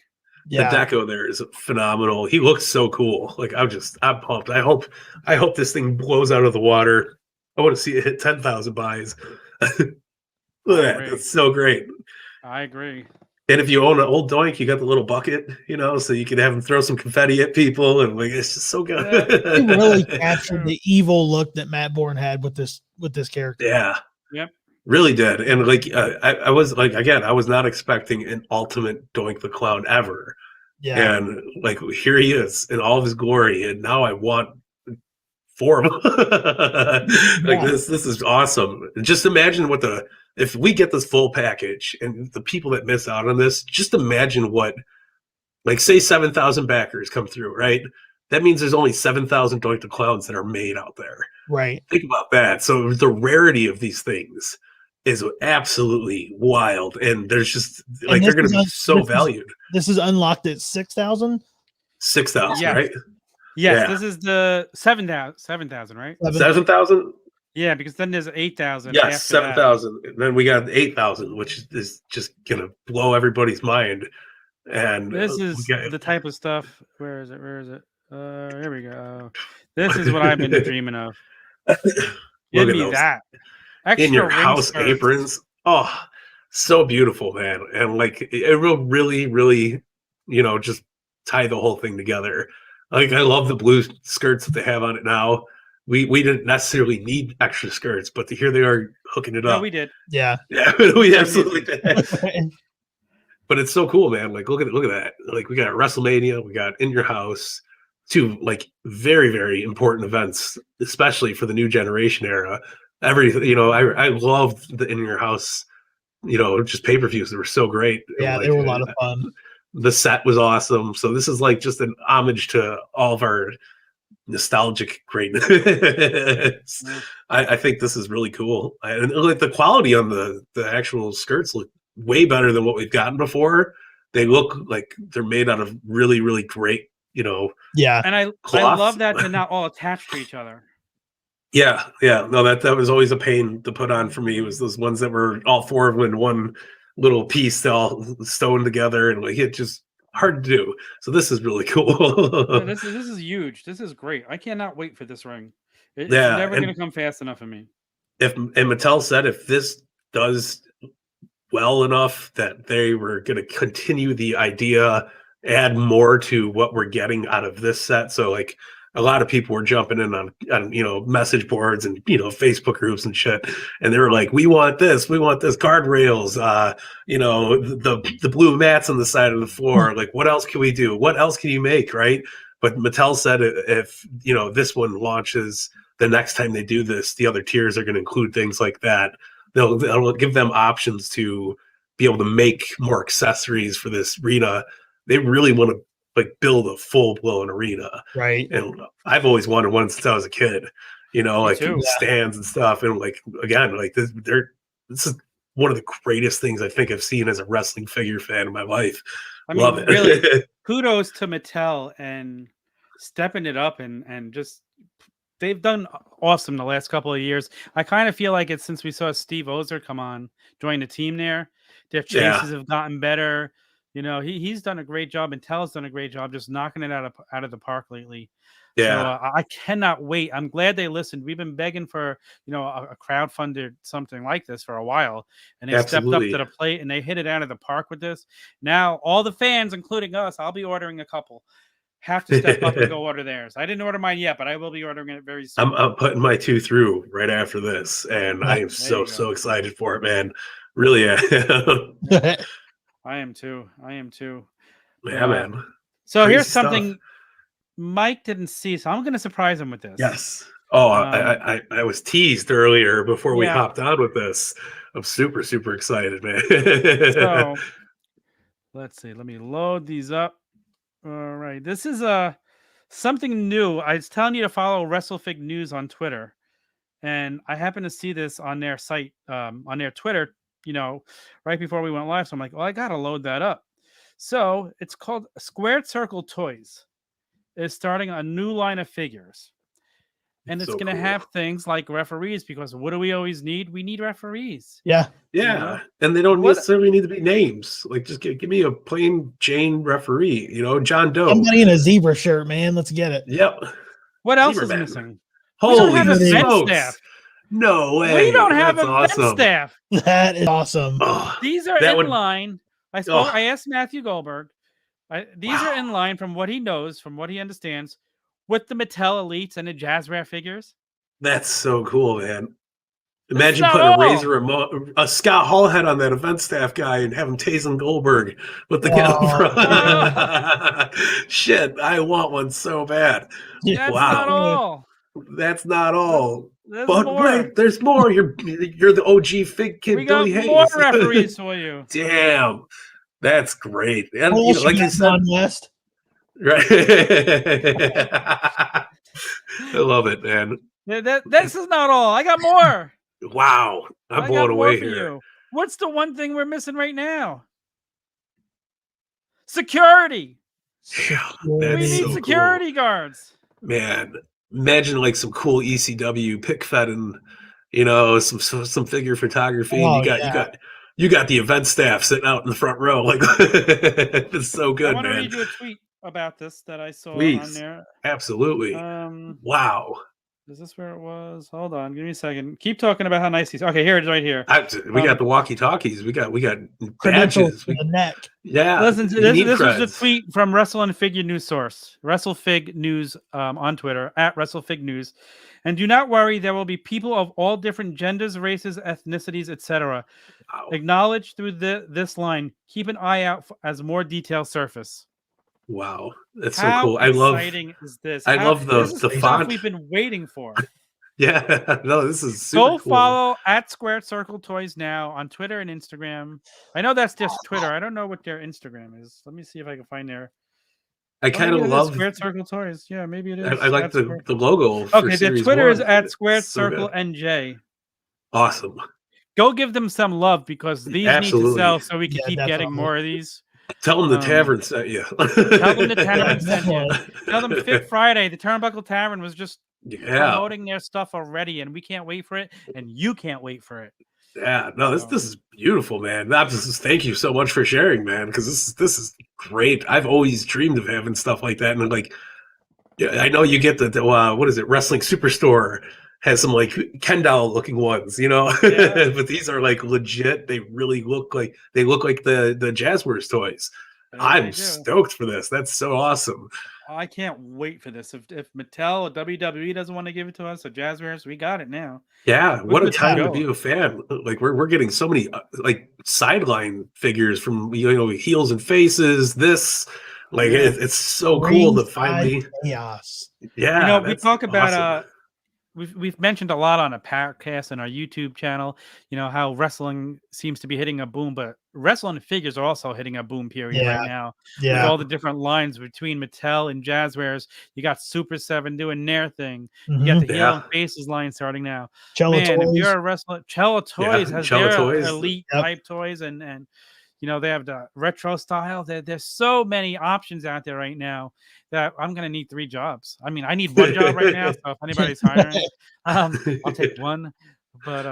The deco there is phenomenal. He looks so cool. I'm pumped. I hope this thing blows out of the water. I want to see it hit 10,000 buys. Look at that. That's so great. I agree. And if you own an old Doink, you got the little bucket, so you can have him throw some confetti at people, and it's just so good. He really captured the evil look that Matt Bourne had with this character. Yeah. Yep. Really did. And I was I was not expecting an ultimate Doink the Clown ever. Yeah. And here he is in all of his glory, and now I want 4 of them. This is awesome. Just imagine if we get this full package and the people that miss out on this, just imagine what say 7,000 backers come through, right? That means there's only 7,000 Doink the Clowns that are made out there. Right. Think about that. So the rarity of these things is absolutely wild, and there's just like they're going to be so valued. This is unlocked at 6,000. 6,000, yes. right? Yes, yeah. This is the 7,000, right? 7,000. Yeah, because then there's 8,000. Yes, 7,000. Then we got 8,000, which is just gonna blow everybody's mind. And this is the type of stuff. Where is it? Here we go. This is what I've been dreaming of. Give me that. Extra in your house skirts. Aprons. Oh, so beautiful, man. And like it will really, really, just tie the whole thing together. Like I love the blue skirts that they have on it now. We didn't necessarily need extra skirts, but here they are hooking it up. No, we did. Yeah. Yeah, we absolutely did. But it's so cool, man. Like look at that. Like we got WrestleMania, we got In Your House, two like very, very important events, especially for the new generation era. Everything, I loved the In Your House, just pay-per-views. They were so great. Yeah, they were a lot of fun. The set was awesome. So this is like just an homage to all of our nostalgic greatness. I think this is really cool. And like the quality on the actual skirts look way better than what we've gotten before. They look like they're made out of really, really great, yeah. And I love that they're not all attached to each other. Yeah. No, that was always a pain to put on for me. Was those ones that were all four of them in one little piece, all sewn together, and like it just hard to do. So this is really cool. Yeah, this is huge. This is great. I cannot wait for this ring. It's never going to come fast enough for me. And Mattel said if this does well enough that they were going to continue the idea, add more to what we're getting out of this set. So like a lot of people were jumping in on message boards and Facebook groups and shit, and they were like, we want this guardrails, the blue mats on the side of the floor. Like, what else can we do? What else can you make, right? But Mattel said if this one launches, the next time they do this, the other tiers are going to include things like that. They'll give them options to be able to make more accessories for this arena. They really want to like build a full-blown arena, right? And I've always wanted one since I was a kid, like stands and stuff. And like again, like this is one of the greatest things I think I've seen as a wrestling figure fan in my life. Love it. Really, kudos to Mattel and stepping it up and just they've done awesome the last couple of years. I kind of feel like it's since we saw Steve Ozer come on, join the team there. Their chases have gotten better. He's done a great job, and Mattel's done a great job just knocking it out of the park lately. Yeah. So I cannot wait. I'm glad they listened. We've been begging for, a crowdfunded something like this for a while, and they stepped up to the plate and they hit it out of the park with this. Now, all the fans, including us, I'll be ordering a couple. Have to step up and go order theirs. I didn't order mine yet, but I will be ordering it very soon. I'm putting my 2 through right after this, and I am so excited for it, man. Really am. I am too. Yeah, man. So crazy here's something stuff Mike didn't see, so I'm going to surprise him with this. Yes. Oh, I was teased earlier before we hopped on with this. I'm super, super excited, man. So let's see. Let me load these up. All right. This is something new. I was telling you to follow WrestleFig News on Twitter, and I happened to see this on their site, on their Twitter, right before we went live. So I'm like, well, I got to load that up. So it's called Squared Circle Toys. Is starting a new line of figures. And it's going to have things like referees, because what do we always need? We need referees. Yeah. Yeah. And they don't necessarily need to be names. Like, just give me a plain Jane referee, John Doe. Somebody in a zebra shirt, man. Let's get it. Yep. What else is missing? Holy smokes. Staff. No way. We don't have a event staff. That is awesome. Oh, these are in line. I asked Matthew Goldberg. These are in line from what he knows, from what he understands, with the Mattel Elites and the Jazzware figures. That's so cool, man. Imagine putting a Scott Hall head on that event staff guy and have him tasing Goldberg with the camera. Shit, I want one so bad. That's not all. That's not all. There's more. Wait, there's more. You're the OGFigKid. We got more referees for you. Damn. That's great. And like you said, West. Right. I love it, man. This is not all. I got more. Wow, I'm I blown got more away for here. you. What's the one thing we're missing right now? Security. That's We need so security cool, guards. man. Imagine like some cool ECW pick fetting, some figure photography, and Oh you got yeah. the event staff sitting out in the front row. Like it's so I good, want to man. read you a tweet about this that I saw on Please, there. absolutely. Wow. Is this where it was? Hold on, give me a second. Keep talking about how nice he's. Okay, here it is, right here. We got the walkie talkies. We got Credentials badges. for the neck. Yeah, Listen to you this. need This was a creds. tweet from Wrestle and Figure News Source, WrestleFig News on Twitter at WrestleFig News. And do not worry, there will be people of all different genders, races, ethnicities, etc. Wow. Acknowledged through this line. Keep an eye out as more details surface. Wow, that's so How cool. exciting is this? I love This is the stuff font. we've been waiting for. Yeah, no, this is super Go cool. follow at Squared Circle Toys now on Twitter and Instagram. I know that's just Twitter. I don't know what their Instagram is. Let me see if I can find their. I kind of love. Squared Circle Toys. Yeah, maybe it is. I like the logo. For Okay, their Series Twitter is 1. at Squared It's so Circle good. NJ. Awesome. Go give them some love because these Absolutely. need to sell so we can keep definitely. getting more of these. Tell them the Tavern sent you. Tell them the Tavern sent you. Definitely. Tell them Fit Friday. The Turnbuckle Tavern was just Yeah. promoting their stuff already, and we can't wait for it, and you can't wait for it. Yeah, no, this is beautiful, man. Thank you so much for sharing, man, because this is great. I've always dreamed of having stuff like that, and like, yeah, I know you get the what is it? Wrestling Superstore has some like Ken doll looking ones, Yeah. but these are like legit. They really look like the Jazzwares toys. I'm stoked for this. That's so awesome. I can't wait for this. If Mattel or WWE doesn't want to give it to us, or Jazzwares, we got it now. Yeah, what a time to be a fan. Like we're getting so many like sideline figures from Heels and Faces. This it's so cool to finally chaos. Yeah, we talk about we've mentioned a lot on a podcast and our YouTube channel, how wrestling seems to be hitting a boom, but wrestling figures are also hitting a boom period right now. Yeah. With all the different lines between Mattel and Jazzwares. You got Super 7 doing their thing. You got the Heel and Faces line starting now. Cello Man, Toys. if you're a wrestler, Cello Toys has Cello their Toys. elite type toys and they have the retro style. There's so many options out there right now that I'm going to need 3 jobs. I mean, I need 1 job right now. So if anybody's hiring, I'll take 1. But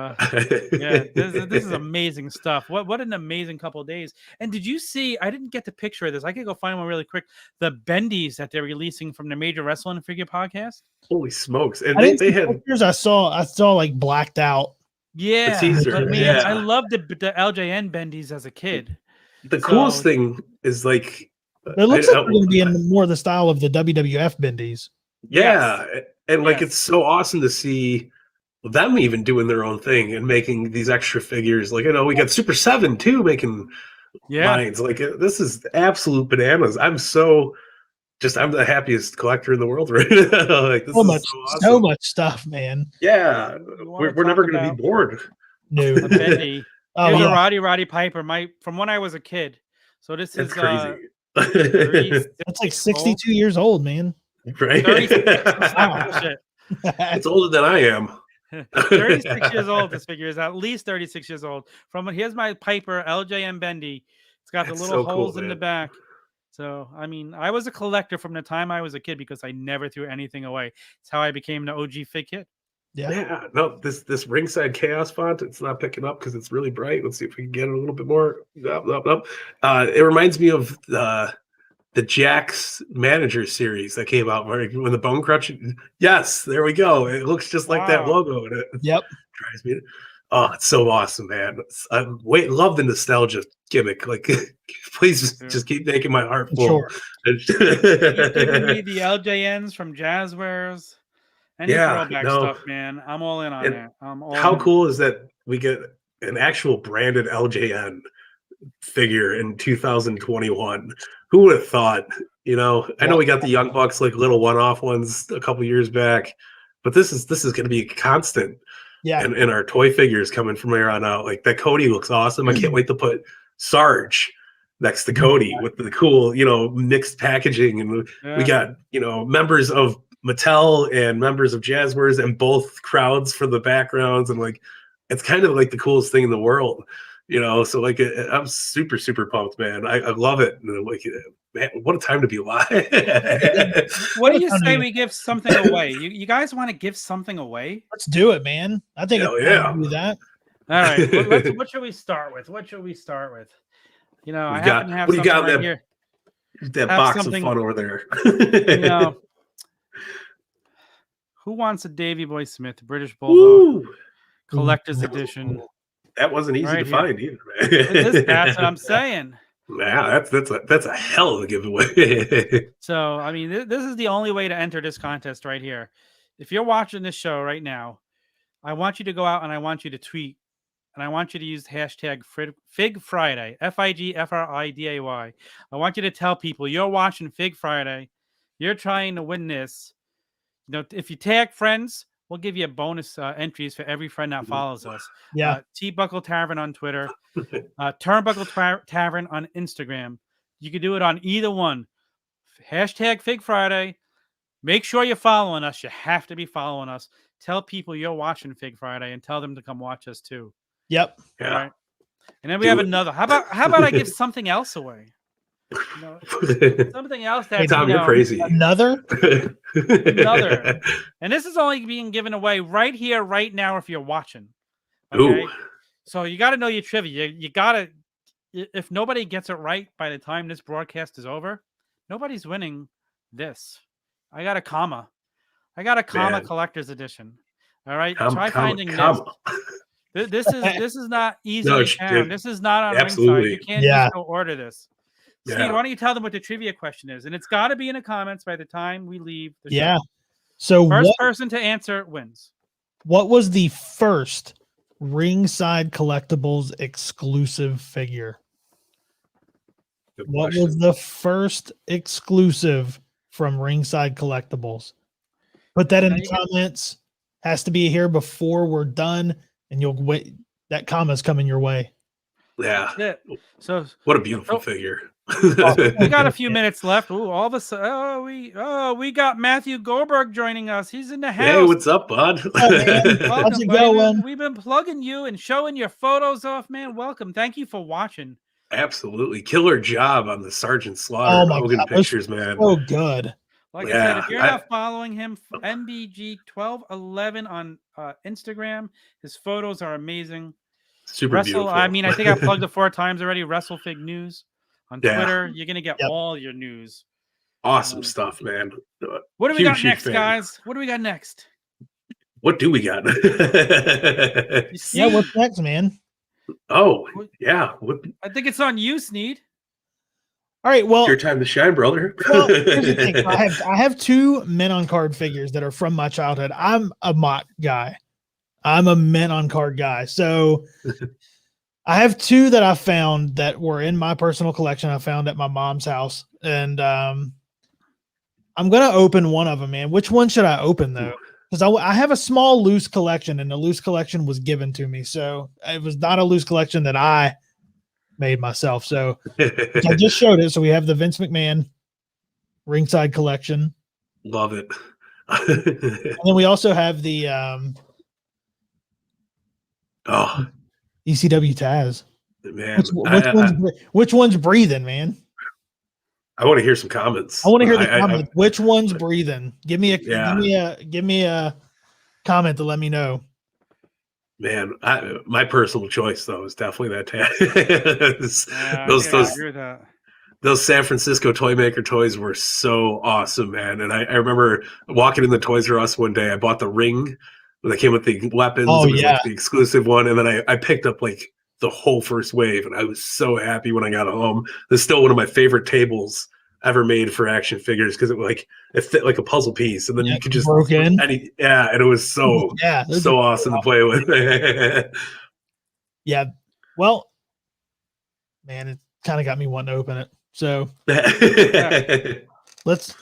yeah, this is amazing stuff. What an amazing couple of days. And did you see? I didn't get the picture of this. I could go find one really quick. The bendies that they're releasing from the Major Wrestling Figure podcast. Holy smokes! And they had pictures. I saw like blacked out. Yeah, but man, I loved the LJN bendies as a kid. The coolest thing is like it looks like they're going to be in more the style of the WWF bendies. Yeah, and like it's so awesome to see them even doing their own thing and making these extra figures. Like we got Super 7 too making lines. Like this is absolute bananas. I'm the happiest collector in the world right now. Like this is so much stuff, man. Yeah, we're never going to be bored. No, a bendy. Here's a Roddy Piper. From when I was a kid. So this is crazy. That's like 62 years old, man. Right? It's older than I am. 36 years old. This figure is at least 36 years old. Here's my Piper LJM bendy. It's got the little holes in the back. So I mean, I was a collector from the time I was a kid because I never threw anything away. It's how I became the OGFigKid. Yeah. No, this ringside chaos font, it's not picking up because it's really bright. Let's see if we can get it a little bit more. Nope. It reminds me of the Jax Manager series that came out when the Bone Crutch. Yes, there we go. It looks just like that logo. And it drives me. Oh, it's so awesome, man. Love the nostalgia gimmick. Like, please just keep making my heart full. Sure. Giving me the LJNs from Jazzwares. Any throwback stuff, man. I'm all in on that. How cool is that we get an actual branded LJN figure in 2021? Who would have thought? I know we got the Young Bucks like little one-off ones a couple years back, but this is going to be a constant. Yeah, and our toy figures coming from here on out. Like that Cody looks awesome. I can't wait to put Sarge next to Cody with the cool, mixed packaging, and we got members of Mattel and members of Jazzwares and both crowds for the backgrounds, and like it's kind of like the coolest thing in the world, you know. So like, I'm super super pumped, man. I love it. And like, man, what a time to be alive. What do you say we give something away? You guys want to give something away? Let's do it, man. I think Hell it's yeah. time to do that. All right. What should we start with? You know, I happen to have something right here. That box of fun over there. You know, who wants a Davey Boy Smith British Bulldog collector's edition? That wasn't easy to find either, man. That's what I'm saying. Yeah, that's a hell of a giveaway. So, I mean, this is the only way to enter this contest right here. If you're watching this show right now, I want you to go out and I want you to tweet, and I want you to use hashtag Fig Friday, FIGFRIDAY. I want you to tell people you're watching Fig Friday. You're trying to win this. You know, if you tag friends, we'll give you a bonus entries for every friend that follows us. Yeah. Tbuckle Tavern on Twitter, Turnbuckle Tavern on Instagram. You can do it on either one. Hashtag Fig Friday. Make sure you're following us. You have to be following us. Tell people you're watching Fig Friday and tell them to come watch us too. Yep. Yeah. Right. And then we have another. How about I give something else away? You know, something else that Tom, you're crazy. Another. And this is only being given away right here, right now, if you're watching. Okay. Ooh. So you got to know your trivia. You got to. If nobody gets it right by the time this broadcast is over, nobody's winning this. I got a comma. Collector's edition. All right. Try finding this. This is not easily found. This is not on Ringside. You can't just go order this. Snead, why don't you tell them what the trivia question is? And it's got to be in the comments by the time we leave the show. Yeah. So first person to answer wins. What was the first Ringside Collectibles exclusive figure? What was the first exclusive from Ringside Collectibles? Put that in the comments. Has to be here before we're done, and you'll wait. That comma's coming your way. Yeah. So what a beautiful figure. We got a few minutes left. Ooh, all of a sudden, we got Matthew Goldberg joining us. He's in the house. Hey, what's up, bud? How's it going? We've been plugging you and showing your photos off, man. Welcome. Thank you for watching. Absolutely. Killer job on the Sergeant Slaughter Hogan pictures, man. So good. Like I said, if you're not following him, MBG1211 on Instagram, his photos are amazing. Super beautiful. I mean, I think I plugged it 4 times already. WrestleFig News on Twitter. You're going to get all your news. Awesome stuff, man. What do we got next, guys? What do we got next? What do we got? Yeah, what's next, man? Oh, yeah. I think it's on you, Snead. All right, well, it's your time to shine, brother. Well, here's the thing. I have 2 men on card figures that are from my childhood. I'm a Mott guy. I'm a men on card guy. So I have 2 that I found that were in my personal collection. I found at my mom's house, and I'm gonna open one of them, man. Which one should I open though? Because I have a small loose collection, and the loose collection was given to me, so it was not a loose collection that I made myself. So I just showed it. So we have the Vince McMahon Ringside collection. Love it. And then we also have the ECW Taz. Man, which one's breathing, man? I want to hear some comments. I want to hear the comments. Which one's breathing? Give me a comment to let me know. Man, my personal choice though is definitely that Taz. Those San Francisco toy maker toys were so awesome, man. And I remember walking in the Toys R Us one day. I bought the ring that came with the weapons. It was like the exclusive one, and then I picked up like the whole first wave, and I was so happy when I got home. This is still one of my favorite tables ever made for action figures because it fit like a puzzle piece, and then you could just and it was so awesome to play with. Yeah, well, man, it kind of got me wanting to open it. So let's.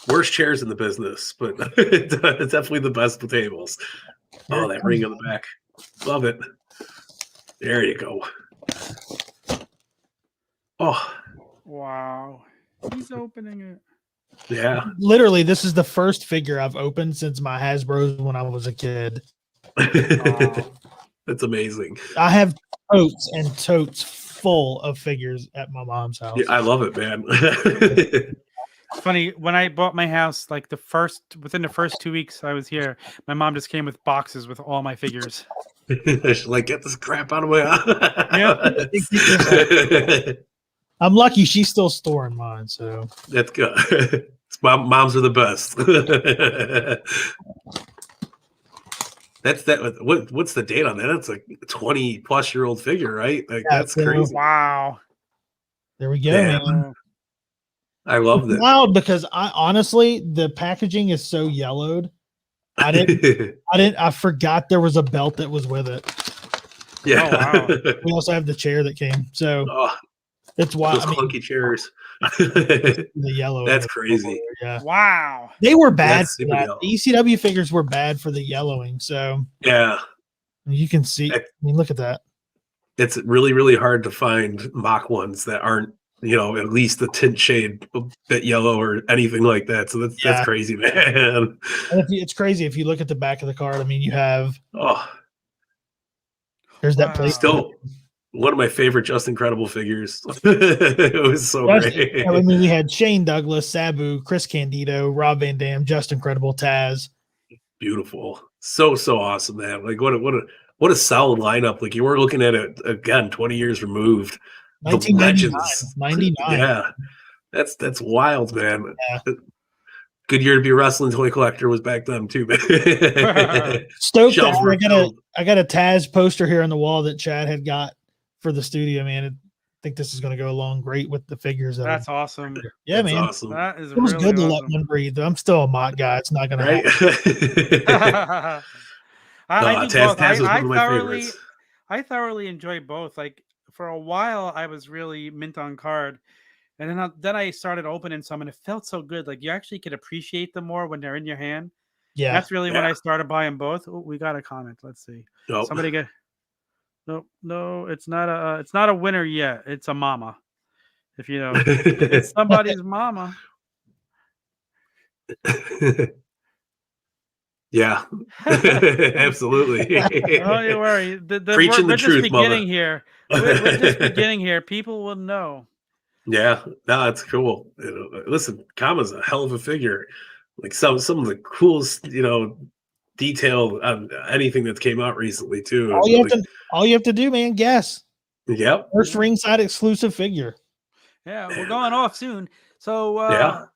Worst chairs in the business, but it's definitely the best tables. Oh, that ring on the back, love it. There you go. Oh. Wow. He's opening it. Yeah. Literally, this is the first figure I've opened since my Hasbro's when I was a kid. That's amazing. I have totes and totes full of figures at my mom's house. Yeah, I love it, man. It's funny, when I bought my house, like within the first 2 weeks I was here, my mom just came with boxes with all my figures. She's like, get this crap out of my house. Yeah. I'm lucky she's still storing mine, so that's good. Moms are the best. That's that. What's the date on that? It's like a 20-plus-year-old figure, right? Like that's crazy. Wow. There we go, man. I love that. Wild, because honestly, the packaging is so yellowed. I forgot there was a belt that was with it. Yeah. Oh, wow. We also have the chair that came. So it's wild. Those clunky chairs. The yellow. That's crazy. Yeah. Wow. They were bad for that. The ECW figures were bad for the yellowing. So yeah. You can see. I mean, look at that. It's really, really hard to find mock ones that aren't, at least a tint shade a bit yellow or anything like that. So that's crazy, man. And it's crazy if you look at the back of the card. I mean, you have there's that place. Still one of my favorite Just Incredible figures. It was so great. I mean, we had Shane Douglas, Sabu, Chris Candido, Rob Van Dam, Just Incredible, Taz. Beautiful, so awesome, man. Like what a solid lineup. Like you were looking at it again, 20 years removed. 1999, 99. Yeah, that's wild, man. Yeah. Good year to be a wrestling toy collector was back then too, man. Stoked that I got a Taz poster here on the wall that Chad had got for the studio, man. I think this is going to go along great with the figures. That's awesome. Yeah, that's man. Awesome. That is it was really good to awesome. let one breathe. I'm still a mock guy. It's not going to happen. Taz was one of my favorites. I thoroughly enjoy both. Like for a while, I was really mint on card, and then I started opening some, and it felt so good. Like you actually could appreciate them more when they're in your hand. Yeah, that's really when I started buying both. Oh, we got a comment. Let's see. Nope. Somebody get. No, it's not a winner yet. It's a mama. If you know, it's somebody's mama. Yeah, absolutely. Don't you worry. Preaching the truth, beginning here. We're just beginning here. People will know. Yeah, no, it's cool. Listen, Kama's a hell of a figure. Like some of the coolest, detail on anything that came out recently too. All you have to do, man, guess. Yep. First ringside exclusive figure. Yeah, we're going off soon. So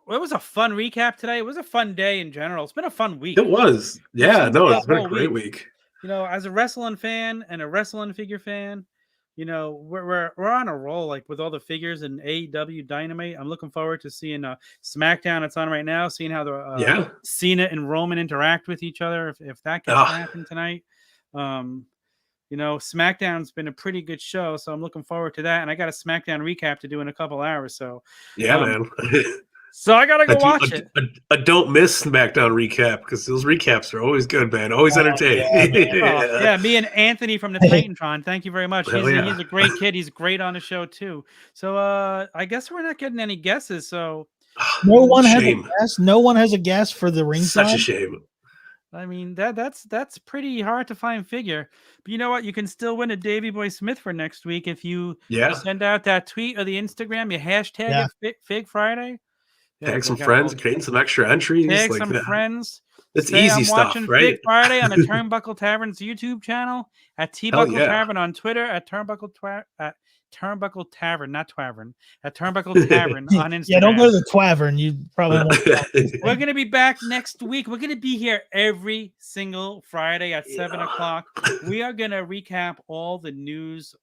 it was a fun recap today. It was a fun day in general. It's been a fun week. It was. Yeah, it's been a great week. As a wrestling fan and a wrestling figure fan, we're on a roll, like with all the figures in AEW Dynamite. I'm looking forward to seeing SmackDown. It's on right now. Seeing how the Cena and Roman interact with each other. If that gets to happen tonight, SmackDown's been a pretty good show, so I'm looking forward to that. And I got a SmackDown recap to do in a couple hours. So man. So I gotta go watch it. A don't miss SmackDown recap, because those recaps are always good, man. Always entertaining. Yeah, me and Anthony from the Titantron. Thank you very much. He's a great kid. He's great on the show too. So I guess we're not getting any guesses. So no one has a guess. No one has a guess for the ringside. Such a shame. I mean that's pretty hard to find figure. But you know what? You can still win a Davey Boy Smith for next week if you send out that tweet or the Instagram. You hashtag it Fig Friday. Tag some friends, creating some extra entries. Tag some friends. It's easy stuff, right? Big Friday on the Turnbuckle Tavern's YouTube channel, at Tbuckle Tavern on Twitter, at Turnbuckle Tavern, not Tavern, at Turnbuckle Tavern on Instagram. Yeah, don't go to the Tavern. You probably won't. We're going to be back next week. We're going to be here every single Friday at 7 o'clock. We are going to recap all the news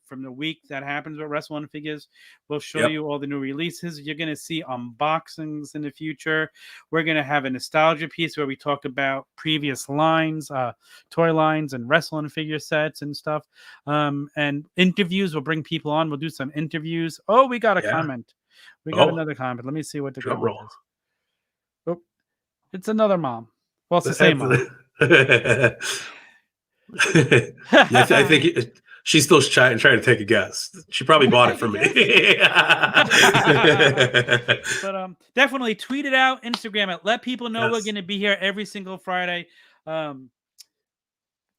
from the week that happens with Wrestle One Figures. We'll show you all the new releases. You're going to see unboxings in the future. We're going to have a nostalgia piece where we talk about previous lines, toy lines and wrestling figure sets and stuff. And interviews. We'll bring people on. We'll do some interviews. Oh, we got a comment. We got another comment. Let me see what the comment is. Oh, it's another mom. Well, it's the same mom. I think she's still trying to take a guess. She probably bought it from me. But definitely tweet it out, Instagram it. Let people know we're going to be here every single Friday.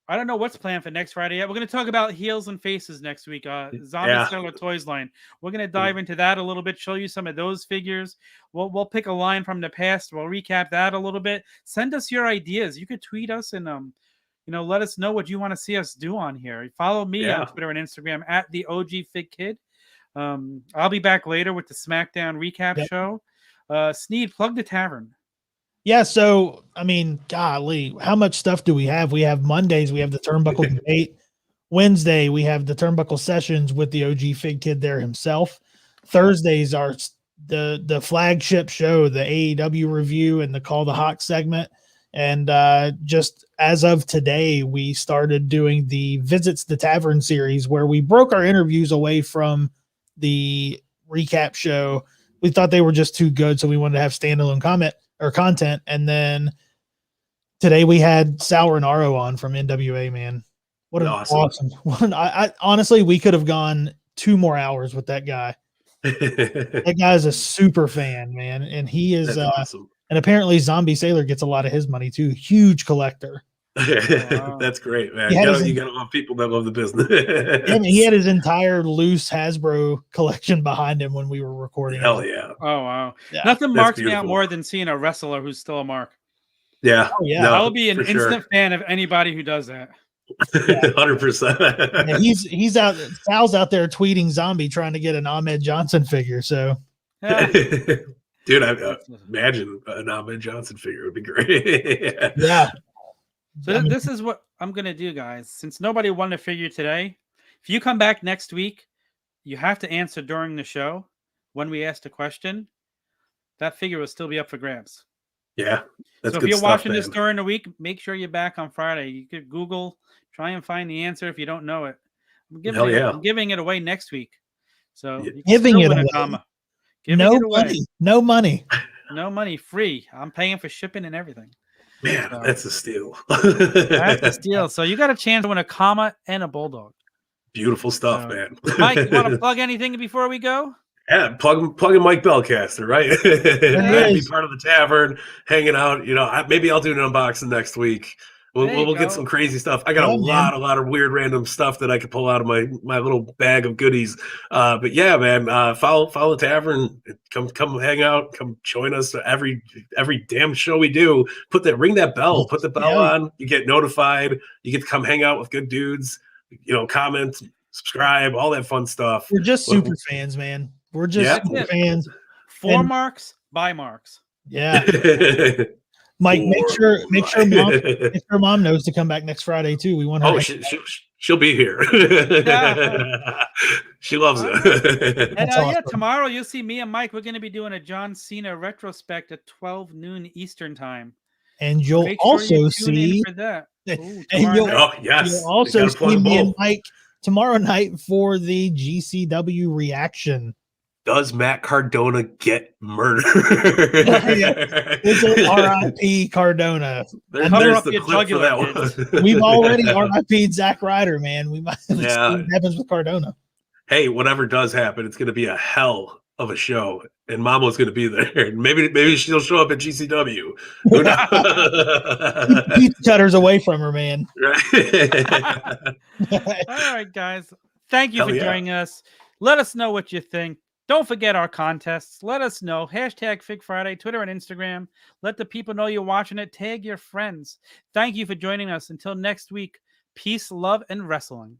I don't know what's planned for next Friday yet. We're going to talk about heels and faces next week. Zombie Sailor Toys line. We're going to dive into that a little bit, show you some of those figures. We'll pick a line from the past. We'll recap that a little bit. Send us your ideas. You could tweet us and let us know what you want to see us do on here. Follow me on Twitter and Instagram at TheOGFigKid. I'll be back later with the SmackDown recap show. Snead, plug the Tavern. Yeah, so I mean, golly, how much stuff do we have? We have Mondays, we have the Turnbuckle debate. Wednesday, we have the Turnbuckle sessions with the OG Fig Kid there himself. Thursdays are the flagship show, the AEW review and the Call the Hawk segment. And just as of today, we started doing the Visits the Tavern series where we broke our interviews away from the recap show. We thought they were just too good, so we wanted to have standalone content. And then today we had Sal Renaro on from NWA, man. What an awesome one. I honestly, we could have gone 2 more hours with that guy. That guy is a super fan, man. And he is awesome. And apparently Zombie Sailor gets a lot of his money too. Huge collector. Wow. That's great, man. You gotta love people that love the business. And he had his entire loose Hasbro collection behind him when we were recording. Hell yeah. Oh wow. Yeah. Nothing marks me out more than seeing a wrestler who's still a mark. Yeah. Oh, yeah. I'll be an instant fan of anybody who does that. 100%. Yeah, he's out. Sal's out there tweeting Zombie trying to get an Ahmed Johnson figure. So yeah. Dude, I imagine an Ahmed Johnson figure would be great. Yeah. So this is what I'm going to do, guys. Since nobody won a figure today, if you come back next week, you have to answer during the show when we asked a question. That figure will still be up for grabs. Yeah. That's so if you're watching this during the week, make sure you're back on Friday. You could Google, try and find the answer if you don't know it. I'm giving it away next week. So giving it away. No money. No money. Free. I'm paying for shipping and everything. Man, that's a steal. That's a steal. So you got a chance to win a comma and a bulldog. Beautiful stuff, man. Mike, you want to plug anything before we go? Yeah, plug in Mike Belcaster, right? Be part of the Tavern, hanging out. Maybe I'll do an unboxing next week. We'll get some crazy stuff. I got a lot of weird random stuff that I could pull out of my little bag of goodies. But yeah, man, follow the Tavern. Come hang out. Come join us every damn show we do. Ring that bell. Put the bell on. You get notified. You get to come hang out with good dudes. Comment, subscribe, all that fun stuff. We're just super fans, man. We're just super fans. Marks, buy marks. Yeah. Mike, make sure mom knows to come back next Friday too. We want her. Oh, she'll be here. She loves it. And awesome. Tomorrow you'll see me and Mike. We're going to be doing a John Cena retrospect at 12 noon Eastern time. And you'll also see for that. Ooh, you'll also see me and Mike tomorrow night for the GCW reaction. Does Matt Cardona get murdered? It's an R.I.P. Cardona. There's the clip for that one. We've already R.I.P'd Zack Ryder, man. We might see what happens with Cardona. Hey, whatever does happen, it's going to be a hell of a show, and Mama's going to be there. Maybe she'll show up at GCW. Who knows? Keep cutters away from her, man. Right. All right, guys. Thank you for joining us. Let us know what you think. Don't forget our contests. Let us know. Hashtag Fig Friday, Twitter and Instagram. Let the people know you're watching it. Tag your friends. Thank you for joining us. Until next week, peace, love, and wrestling.